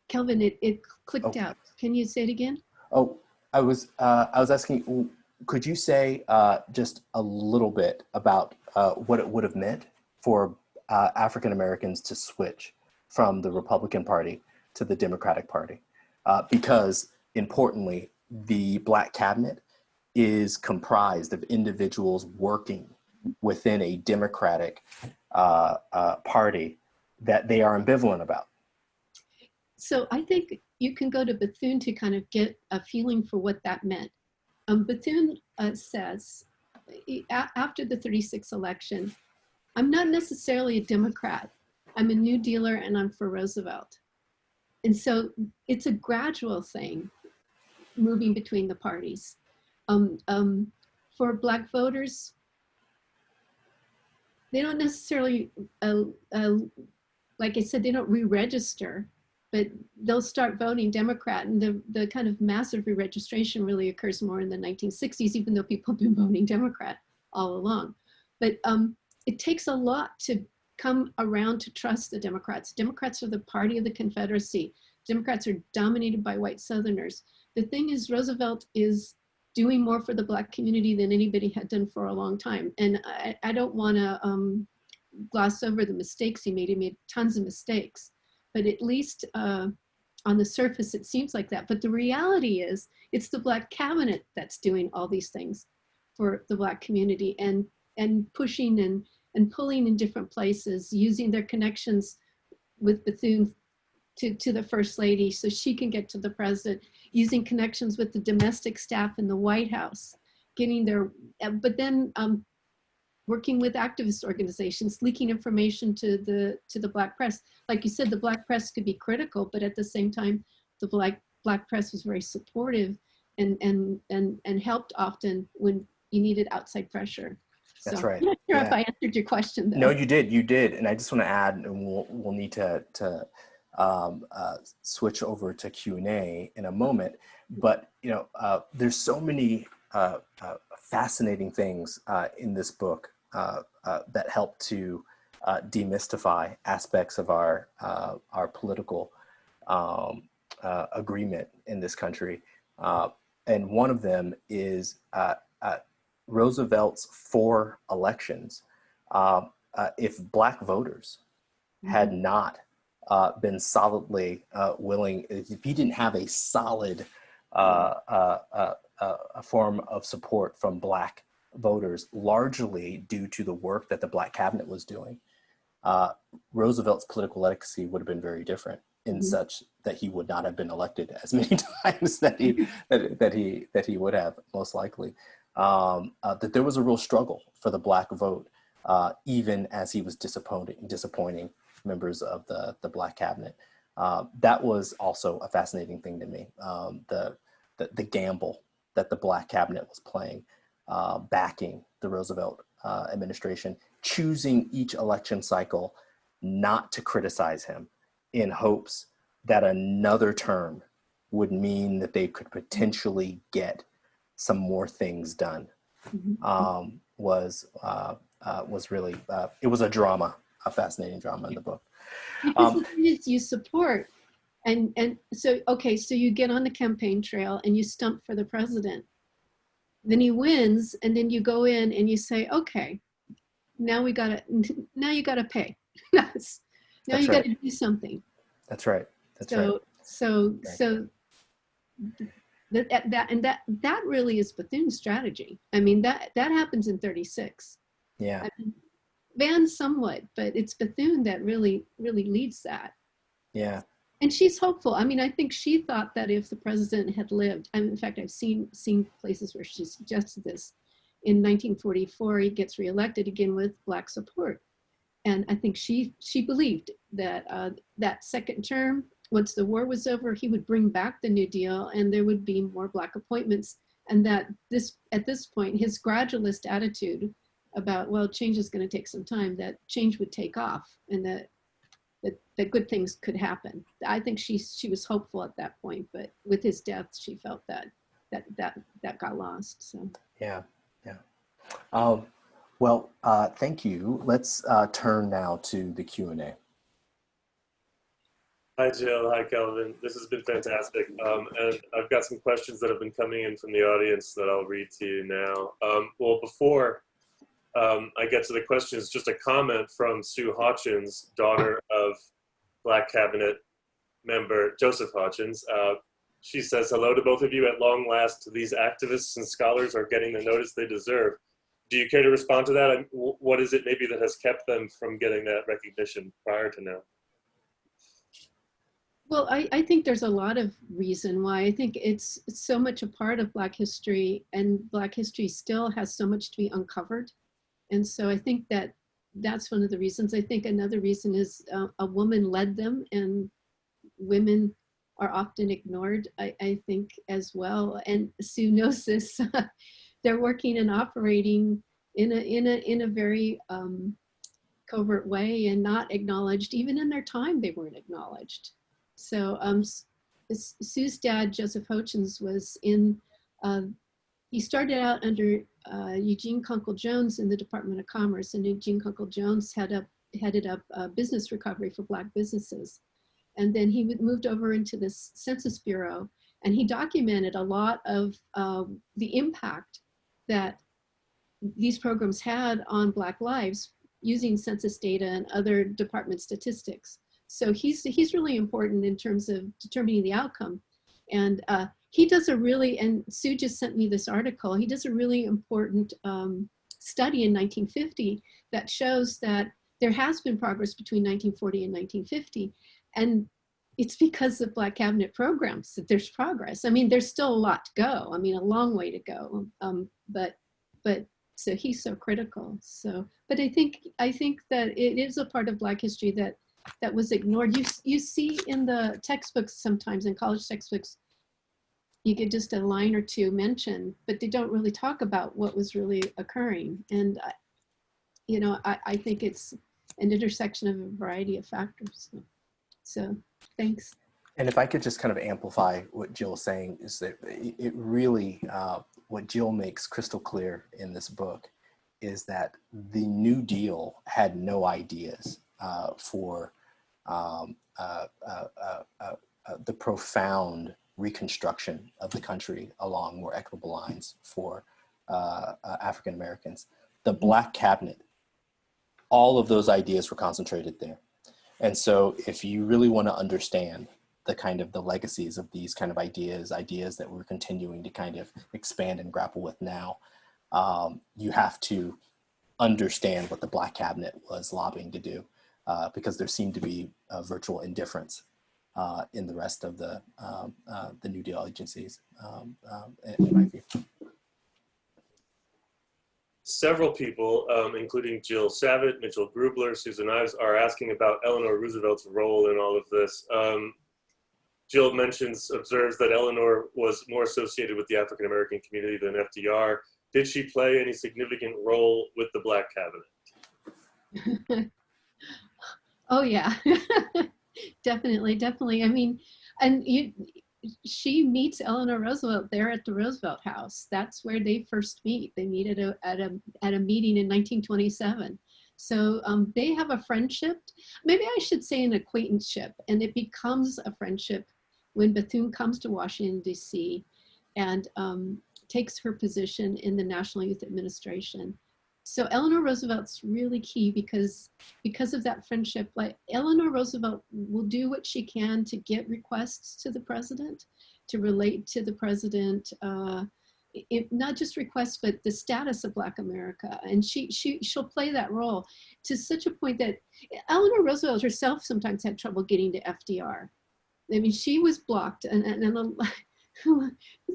S3: Kelvin, it clicked out. Can you say it again?
S2: Oh, I was asking, could you say just a little bit about what it would have meant for African Americans to switch from the Republican Party to the Democratic Party? Because importantly, the Black cabinet is comprised of individuals working within a Democratic party that they are ambivalent about.
S3: So I think you can go to Bethune to kind of get a feeling for what that meant. Bethune says, after the 36 election, I'm not necessarily a Democrat. I'm a New Dealer and I'm for Roosevelt. And so it's a gradual thing, moving between the parties. For Black voters, they don't necessarily, like I said, they don't re-register, but they'll start voting Democrat, and the kind of massive re-registration really occurs more in the 1960s, even though people have been voting Democrat all along. But it takes a lot to come around to trust the Democrats. Democrats are the party of the Confederacy. Democrats are dominated by white Southerners. The thing is, Roosevelt is doing more for the Black community than anybody had done for a long time. And I don't want to gloss over the mistakes he made. He made tons of mistakes. But at least on the surface, it seems like that. But the reality is, it's the Black cabinet that's doing all these things for the Black community and pushing and pulling in different places, using their connections with Bethune to the First Lady so she can get to the president, using connections with the domestic staff in the White House, getting their, but then working with activist organizations, leaking information to the Black press. Like you said, the Black press could be critical, but at the same time, the Black press was very supportive and helped often when you needed outside pressure.
S2: That's
S3: So,
S2: right.
S3: I'm not sure
S2: Yeah.
S3: if I answered your question, though.
S2: No, you did. And I just want to add, and we'll need to switch over to Q&A in a moment. But, you know, there's so many fascinating things in this book that help to demystify aspects of our political agreement in this country. And one of them is Roosevelt's 4 elections. If Black voters had not been solidly willing, if he didn't have a solid form of support from Black voters, largely due to the work that the Black cabinet was doing, Roosevelt's political legacy would have been very different, in such that he would not have been elected as many times that he would have, most likely. That there was a real struggle for the Black vote, even as he was disappointing members of the Black cabinet. That was also a fascinating thing to me. The gamble that the Black cabinet was playing, backing the Roosevelt administration, choosing each election cycle not to criticize him, in hopes that another term would mean that they could potentially get some more things done, was really, it was a drama, a fascinating drama in the book.
S3: Because it is you support. And so, okay, so you get on the campaign trail and you stump for the president. Then he wins, and then you go in and you say, okay, now you gotta pay. Now you got to do something.
S2: That's right.
S3: So that really is Bethune's strategy. I mean, that happens in 36.
S2: Yeah.
S3: I mean, Van somewhat, but it's Bethune that really leads that.
S2: Yeah.
S3: And she's hopeful. I mean, I think she thought that if the president had lived, and in fact, I've seen places where she suggested this. In 1944, he gets reelected again with Black support. And I think she believed that that second term, once the war was over, he would bring back the New Deal and there would be more Black appointments. And that at this point, his gradualist attitude about, well, change is going to take some time, that change would take off and that good things could happen. I think she was hopeful at that point, but with his death, she felt that got lost. So
S2: yeah. Well, thank you. Let's turn now to the Q&A.
S4: Hi, Jill. Hi, Kelvin. This has been fantastic. And I've got some questions that have been coming in from the audience that I'll read to you now. Well, before I get to the questions, just a comment from Sue Hawkins, daughter of Black Cabinet member Joseph Hawkins. She says, hello to both of you. At long last, these activists and scholars are getting the notice they deserve. Do you care to respond to that? What is it maybe that has kept them from getting that recognition prior to now?
S3: Well, I think there's a lot of reason why. I think it's so much a part of Black history, and Black history still has so much to be uncovered. And so I think that's one of the reasons. I think another reason is a woman led them, and women are often ignored, I think, as well. And Sue knows this. They're working and operating in a very covert way and not acknowledged. Even in their time, they weren't acknowledged. So Sue's dad, Joseph Hotchins, was he started out under Eugene Kunkel Jones in the Department of Commerce, and Eugene Kunkel Jones headed up business recovery for Black businesses. And then he moved over into the Census Bureau, and he documented a lot of the impact that these programs had on Black lives using census data and other department statistics. So he's really important in terms of determining the outcome. And he does and Sue just sent me this article, he does a really important study in 1950 that shows that there has been progress between 1940 and 1950. And it's because of Black cabinet programs that there's progress. I mean, there's still a lot to go. I mean, a long way to go. But so he's so critical. So, but I think that it is a part of Black history that was ignored. You see in the textbooks sometimes, in college textbooks, you get just a line or two mentioned, but they don't really talk about what was really occurring. And you know, I think it's an intersection of a variety of factors. So thanks.
S2: And if I could just kind of amplify what Jill's saying, is that it really, what Jill makes crystal clear in this book is that the New Deal had no ideas for the profound reconstruction of the country along more equitable lines for African Americans. The Black cabinet, all of those ideas were concentrated there. And so if you really want to understand the kind of the legacies of these kind of ideas that we're continuing to kind of expand and grapple with now, you have to understand what the Black cabinet was lobbying to do, because there seemed to be a virtual indifference in the rest of the New Deal agencies, in my view.
S4: Several people, including Jill Savitt, Mitchell Grubler, Susan Ives, are asking about Eleanor Roosevelt's role in all of this. Jill observes that Eleanor was more associated with the African-American community than FDR. Did she play any significant role with the Black cabinet?
S3: Oh yeah, definitely. I mean, and she meets Eleanor Roosevelt there at the Roosevelt House. That's where they first meet. They meet at a meeting in 1927. So they have a friendship. Maybe I should say an acquaintanceship, and it becomes a friendship when Bethune comes to Washington, D.C. and takes her position in the National Youth Administration. So Eleanor Roosevelt's really key because of that friendship. Like, Eleanor Roosevelt will do what she can to get requests to the president, to relate to the president, not just requests, but the status of Black America. And she'll play that role to such a point that Eleanor Roosevelt herself sometimes had trouble getting to FDR. I mean, she was blocked. And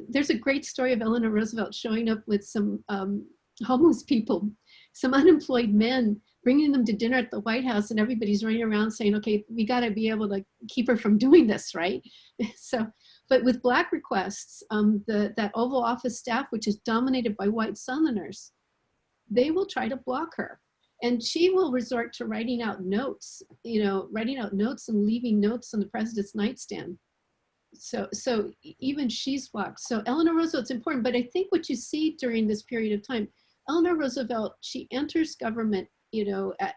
S3: there's a great story of Eleanor Roosevelt showing up with some homeless people, some unemployed men, bringing them to dinner at the White House, and everybody's running around saying, okay, we got to be able to keep her from doing this, right? So, but with Black requests, that Oval Office staff, which is dominated by white Southerners, they will try to block her. And she will resort to writing out notes, and leaving notes on the president's nightstand. So even she's blocked. So Eleanor Roosevelt's important, but I think what you see during this period of time, Eleanor Roosevelt, she enters government,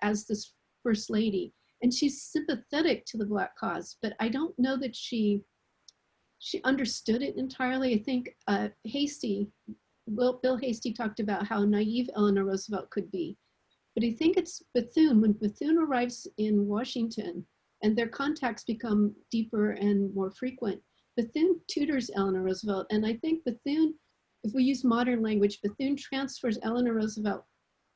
S3: as this first lady, and she's sympathetic to the Black cause, but I don't know that she understood it entirely. I think Bill Hastie talked about how naive Eleanor Roosevelt could be, but I think it's Bethune. When Bethune arrives in Washington and their contacts become deeper and more frequent, Bethune tutors Eleanor Roosevelt, and I think Bethune, if we use modern language, Bethune transfers Eleanor Roosevelt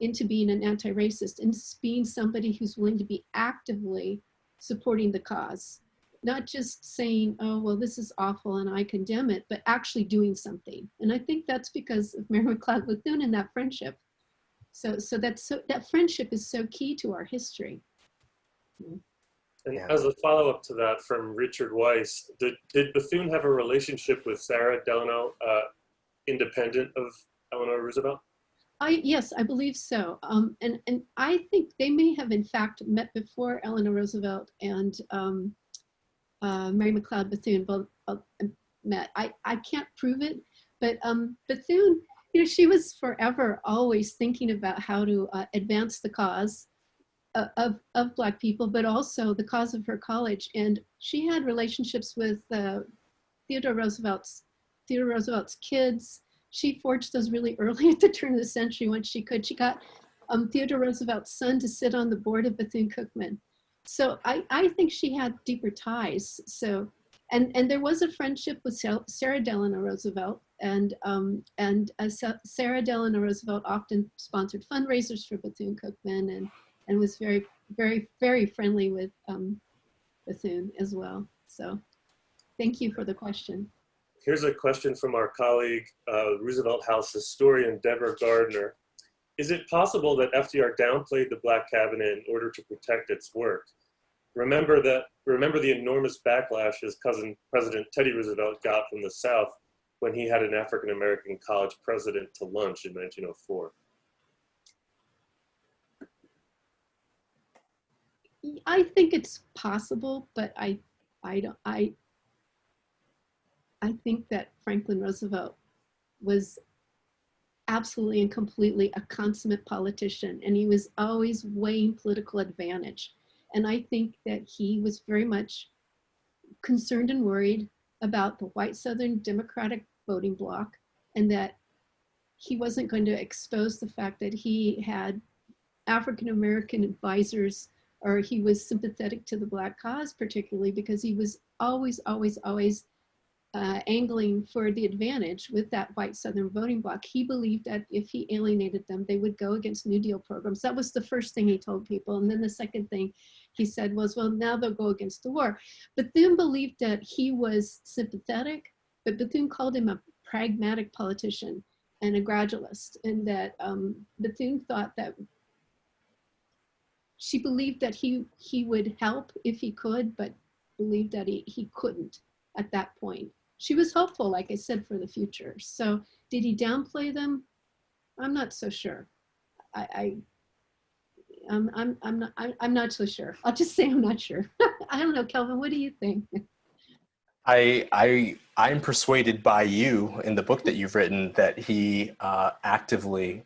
S3: into being an anti-racist, into being somebody who's willing to be actively supporting the cause. Not just saying, oh, well, this is awful and I condemn it, but actually doing something. And I think that's because of Mary McLeod Bethune and that friendship. So that friendship is so key to our history.
S4: And as a follow-up to that from Richard Weiss, did Bethune have a relationship with Sarah Delano, independent of Eleanor Roosevelt?
S3: Yes, I believe so. And I think they may have in fact met before Eleanor Roosevelt and Mary McLeod Bethune both met. I can't prove it, but Bethune, she was forever always thinking about how to advance the cause of Black people, but also the cause of her college. And she had relationships with Theodore Roosevelt's kids. She forged those really early at the turn of the century when she could. She got Theodore Roosevelt's son to sit on the board of Bethune-Cookman. So I think she had deeper ties. So, and there was a friendship with Sarah Delano Roosevelt, and Sarah Delano Roosevelt often sponsored fundraisers for Bethune-Cookman and was very very, very friendly with Bethune as well. So thank you for the question.
S4: Here's a question from our colleague, Roosevelt House historian Deborah Gardner. Is it possible that FDR downplayed the Black Cabinet in order to protect its work? Remember the enormous backlash his cousin President Teddy Roosevelt got from the South when he had an African-American college president to lunch in 1904.
S3: I think it's possible, but I think that Franklin Roosevelt was absolutely and completely a consummate politician, and he was always weighing political advantage. And I think that he was very much concerned and worried about the white Southern Democratic voting bloc, and that he wasn't going to expose the fact that he had African-American advisors, or he was sympathetic to the Black cause, particularly because he was always angling for the advantage with that white Southern voting bloc. He believed that if he alienated them, they would go against New Deal programs. That was the first thing he told people. And then the second thing he said was, well, now they'll go against the war. Bethune believed that he was sympathetic, but Bethune called him a pragmatic politician and a gradualist. And that Bethune thought that she believed that he would help if he could, but believed that he couldn't at that point. She was hopeful, like I said, for the future. So did he downplay them? I'm not so sure. I'm not so sure. I'll just say I'm not sure. I don't know, Kelvin, what do you think?
S2: I'm persuaded by you in the book that you've written that he actively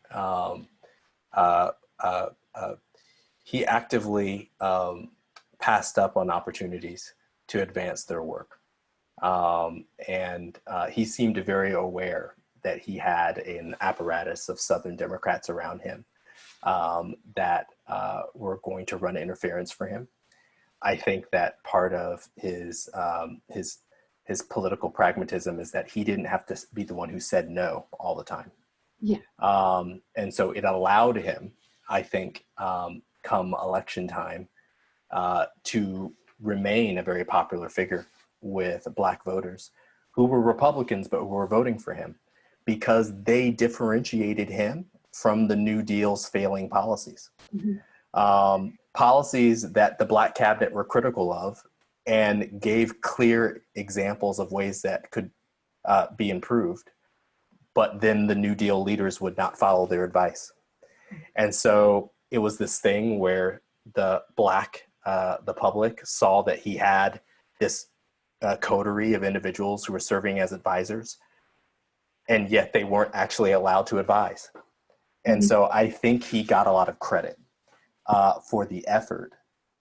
S2: passed up on opportunities to advance their work. And he seemed very aware that he had an apparatus of Southern Democrats around him that were going to run interference for him. I think that part of his political pragmatism is that he didn't have to be the one who said no all the time.
S3: Yeah.
S2: And so it allowed him, I think, come election time, to remain a very popular figure with Black voters who were Republicans but who were voting for him because they differentiated him from the New Deal's failing policies. Mm-hmm. Policies that the Black cabinet were critical of and gave clear examples of ways that could be improved, but then the New Deal leaders would not follow their advice. And so it was this thing where the public saw that he had this coterie of individuals who were serving as advisors, and yet they weren't actually allowed to advise. And mm-hmm. so I think he got a lot of credit for the effort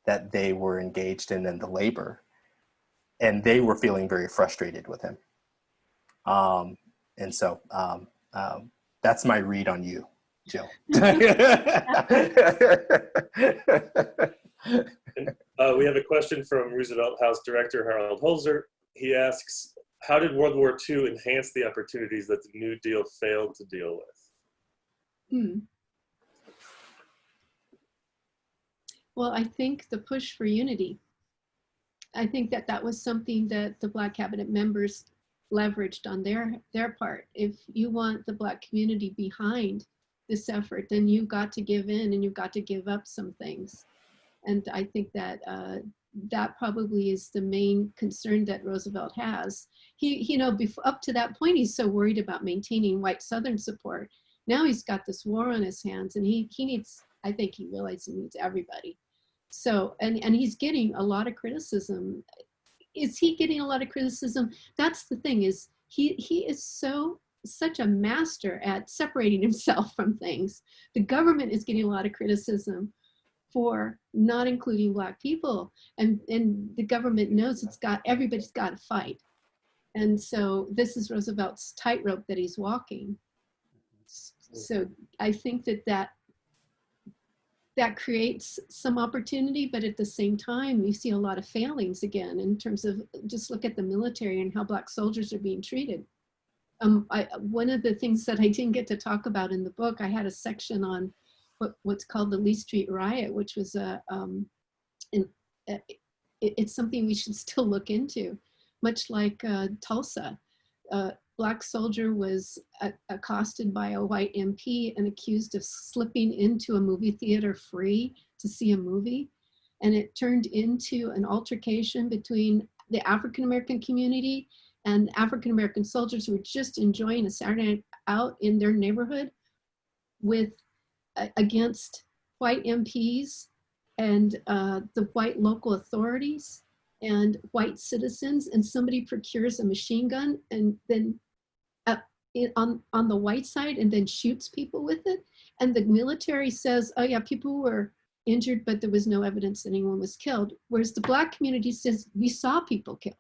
S2: that they were engaged in and the labor, and they were feeling very frustrated with him. And so that's my read on you, Jill.
S4: We have a question from Roosevelt House Director Harold Holzer. He asks, how did World War II enhance the opportunities that the New Deal failed to deal with?
S3: Well, I think the push for unity. I think that was something that the Black cabinet members leveraged on their part. If you want the Black community behind this effort, then you've got to give in and you've got to give up some things. And I think that that probably is the main concern that Roosevelt has. He up to that point, he's so worried about maintaining white Southern support. Now he's got this war on his hands, and he needs, I think he realizes he needs everybody. So, and he's getting a lot of criticism. Is he getting a lot of criticism? That's the thing, is he is such a master at separating himself from things. The government is getting a lot of criticism for not including Black people, and the government knows everybody's got to fight. And so this is Roosevelt's tightrope that he's walking. So I think that creates some opportunity, but at the same time, you see a lot of failings again in terms of, just look at the military and how Black soldiers are being treated. One of the things that I didn't get to talk about in the book, I had a section on what's called the Lee Street Riot, which was it's something we should still look into, much like Tulsa. Black soldier was accosted by a white MP and accused of slipping into a movie theater free to see a movie. And it turned into an altercation between the African-American community and African-American soldiers who were just enjoying a Saturday night out in their neighborhood against white MPs and the white local authorities and white citizens, and somebody procures a machine gun and then on the white side and then shoots people with it. And the military says, oh yeah, people were injured, but there was no evidence that anyone was killed. Whereas the Black community says, we saw people killed.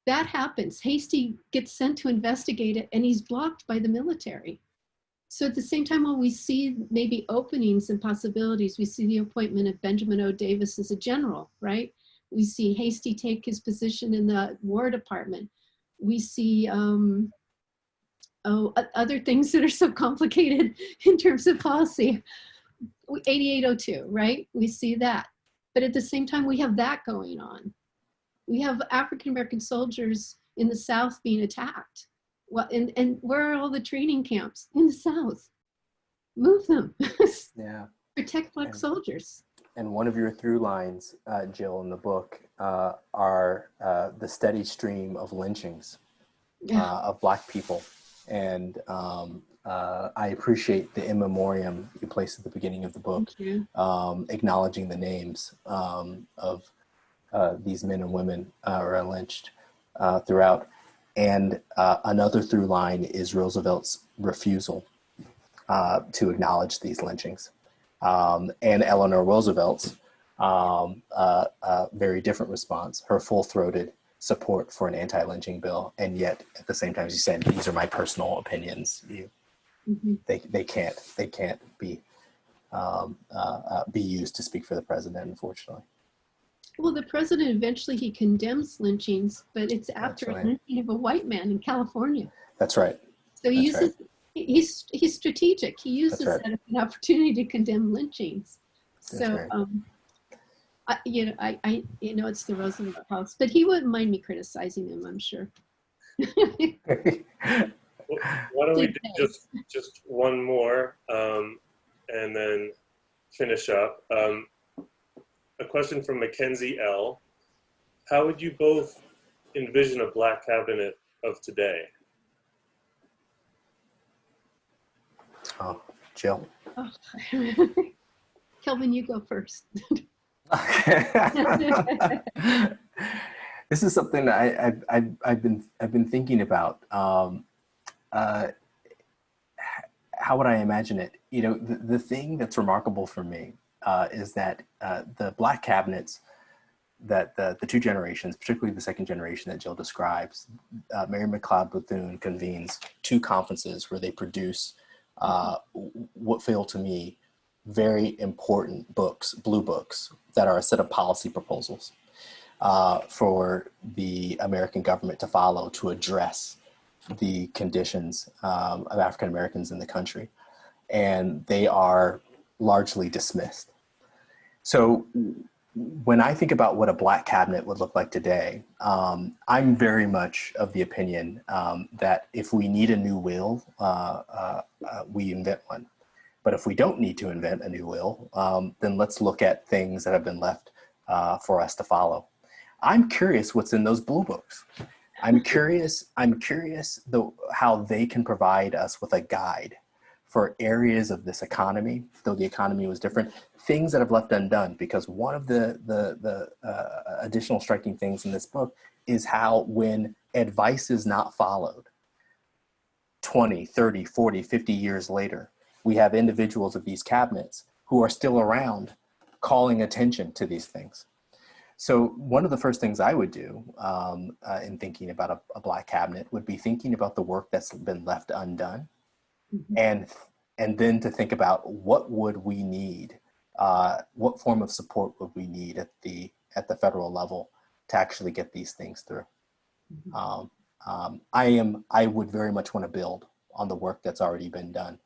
S3: That happens. Hastie gets sent to investigate it and he's blocked by the military. So at the same time, when we see maybe openings and possibilities, we see the appointment of Benjamin O. Davis as a general, right? We see Hastie take his position in the War Department. We see other things that are so complicated in terms of policy. 8802, right? We see that. But at the same time, we have that going on. We have African-American soldiers in the South being attacked. Well, and where are all the training camps? In the South. Move them.
S2: Yeah.
S3: Protect Black soldiers.
S2: And one of your through lines, Jill, in the book are the steady stream of lynchings of Black people. And I appreciate the in memoriam you placed at the beginning of the book, acknowledging the names of these men and women who are lynched throughout. And another through line is Roosevelt's refusal to acknowledge these lynchings. And Eleanor Roosevelt's very different response, her full-throated support for an anti-lynching bill. And yet at the same time, as you said, these are my personal opinions. They can't be used to speak for the president, unfortunately.
S3: Well, the president eventually he condemns lynchings, but it's after a lynching of a white man in California.
S2: That's right.
S3: So he uses he's strategic. He uses that as an opportunity to condemn lynchings. So I it's the Roosevelt House, but he wouldn't mind me criticizing him, I'm sure.
S4: Why don't we do just one more and then finish up? A question from Mackenzie L. How would you both envision a Black cabinet of today?
S2: Oh, Jill.
S3: Oh. Kelvin, you go first.
S2: This is something I've been thinking about. How would I imagine it? You know, the thing that's remarkable for me is that the Black cabinets that the two generations, particularly the second generation that Jill describes, Mary McLeod Bethune convenes two conferences where they produce what feel to me very important books, blue books, that are a set of policy proposals for the American government to follow to address the conditions of African Americans in the country. And they are largely dismissed. So when I think about what a Black cabinet would look like today, I'm very much of the opinion that if we need a new will, we invent one. But if we don't need to invent a new will, then let's look at things that have been left for us to follow. I'm curious what's in those blue books. I'm curious how they can provide us with a guide for areas of this economy, though the economy was different, things that have left undone. Because one of the additional striking things in this book is how when advice is not followed, 20, 30, 40, 50 years later, we have individuals of these cabinets who are still around calling attention to these things. So one of the first things I would do in thinking about a Black cabinet would be thinking about the work that's been left undone. And then to think about what would we need, what form of support would we need at the federal level to actually get these things through. I would very much want to build on the work that's already been done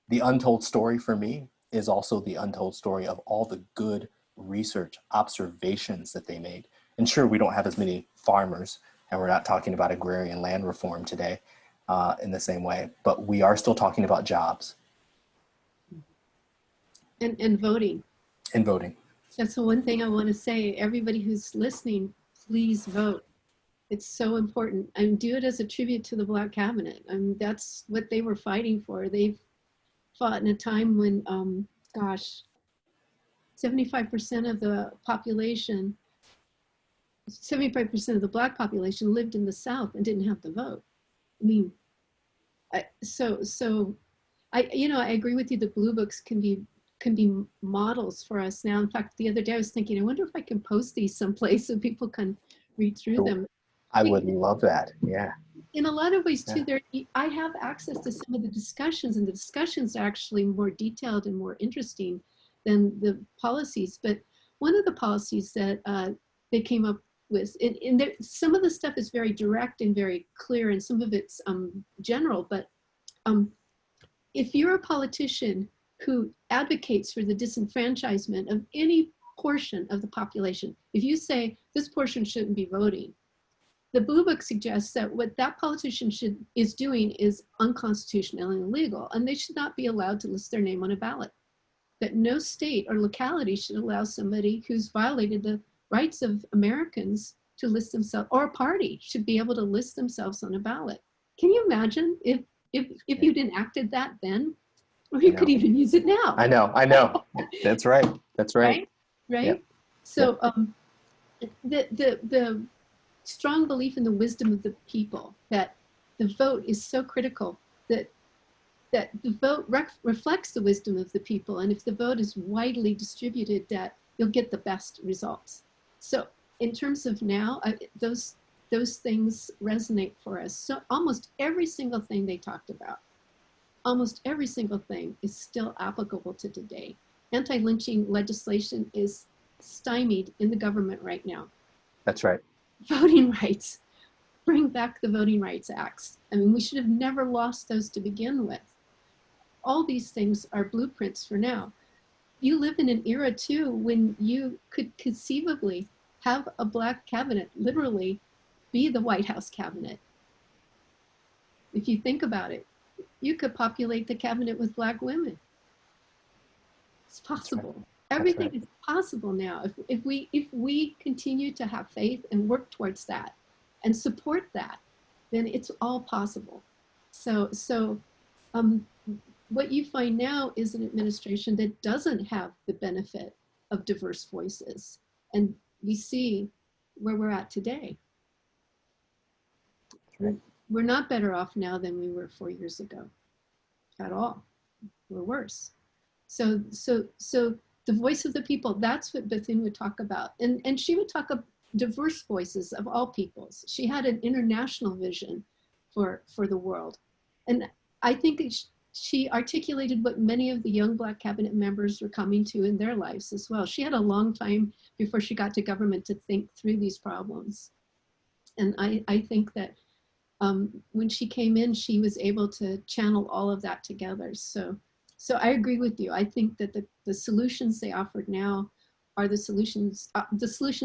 S2: The untold story for me is also the untold story of all the good research observations that they made. And sure, we don't have as many farmers, and we're not talking about agrarian land reform today in the same way, but we are still talking about jobs
S3: And voting.
S2: and voting.
S3: That's the one thing I want to say. Everybody who's listening, please vote. It's so important. And do it as a tribute to the Black Cabinet. I mean, that's what they were fighting for. They've fought in a time when, 75% of the population, 75% of the Black population lived in the South and didn't have to vote. I mean, I agree with you. The blue books can be models for us now. In fact, the other day I was thinking, I wonder if I can post these someplace so people can read through them.
S2: I would love that. Yeah.
S3: In a lot of ways too, I have access to some of the discussions, and the discussions are actually more detailed and more interesting than the policies. But one of the policies that they came up with, and some of the stuff is very direct and very clear, and some of it's general, but if you're a politician who advocates for the disenfranchisement of any portion of the population, if you say this portion shouldn't be voting, the Blue Book suggests that what that politician is doing is unconstitutional and illegal, and they should not be allowed to list their name on a ballot. That no state or locality should allow somebody who's violated the rights of Americans to list themselves, or a party should be able to list themselves on a ballot. Can you imagine if you'd enacted that then? Or you could even use it now.
S2: I know. That's right. That's right.
S3: Right?
S2: Yep.
S3: So the strong belief in the wisdom of the people, that the vote is so critical, that the vote reflects the wisdom of the people. And if the vote is widely distributed, that you'll get the best results. So in terms of now, those things resonate for us. So almost every single thing they talked about, almost every single thing is still applicable to today. Anti-lynching legislation is stymied in the government right now.
S2: That's right.
S3: Voting rights, bring back the Voting Rights Acts. I mean, we should have never lost those to begin with. All these things are blueprints for now. You live in an era too when you could conceivably have a Black cabinet literally be the White House cabinet. If you think about it, you could populate the cabinet with Black women. It's possible. Everything is possible now. If we continue to have faith and work towards that and support that, then it's all possible. So what you find now is an administration that doesn't have the benefit of diverse voices. And we see where we're at today.
S2: Right.
S3: We're not better off now than we were 4 years ago at all. We're worse. So the voice of the people, that's what Bethune would talk about. And she would talk of diverse voices of all peoples. She had an international vision for the world. And I think she articulated what many of the young Black cabinet members were coming to in their lives as well. She had a long time before she got to government to think through these problems. And I think that when she came in, she was able to channel all of that together. So I agree with you. I think that the solutions they offered now are the solutions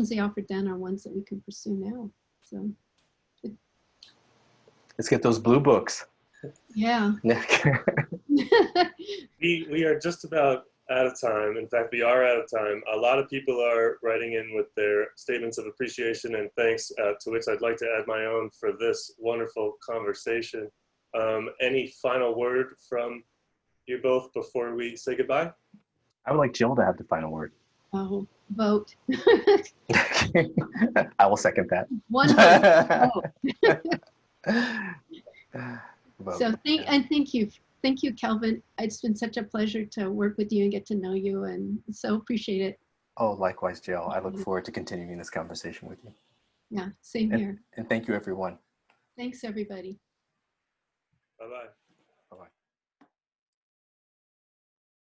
S3: they offered then are ones that we can pursue now. So
S2: let's get those blue books.
S3: Yeah.
S4: We are just about out of time. In fact, we are out of time. A lot of people are writing in with their statements of appreciation and thanks, to which I'd like to add my own for this wonderful conversation. Any final word from you both before we say goodbye?
S2: I would like Jill to have the final word.
S3: Oh, vote.
S2: I will second that.
S3: One vote.
S2: Vote.
S3: So thank you. Thank you, Kelvin. It's been such a pleasure to work with you and get to know you, and so appreciate it.
S2: Oh, likewise, Jill. I look forward to continuing this conversation with you.
S3: Yeah, same here.
S2: And thank you, everyone.
S3: Thanks, everybody.
S4: Bye-bye.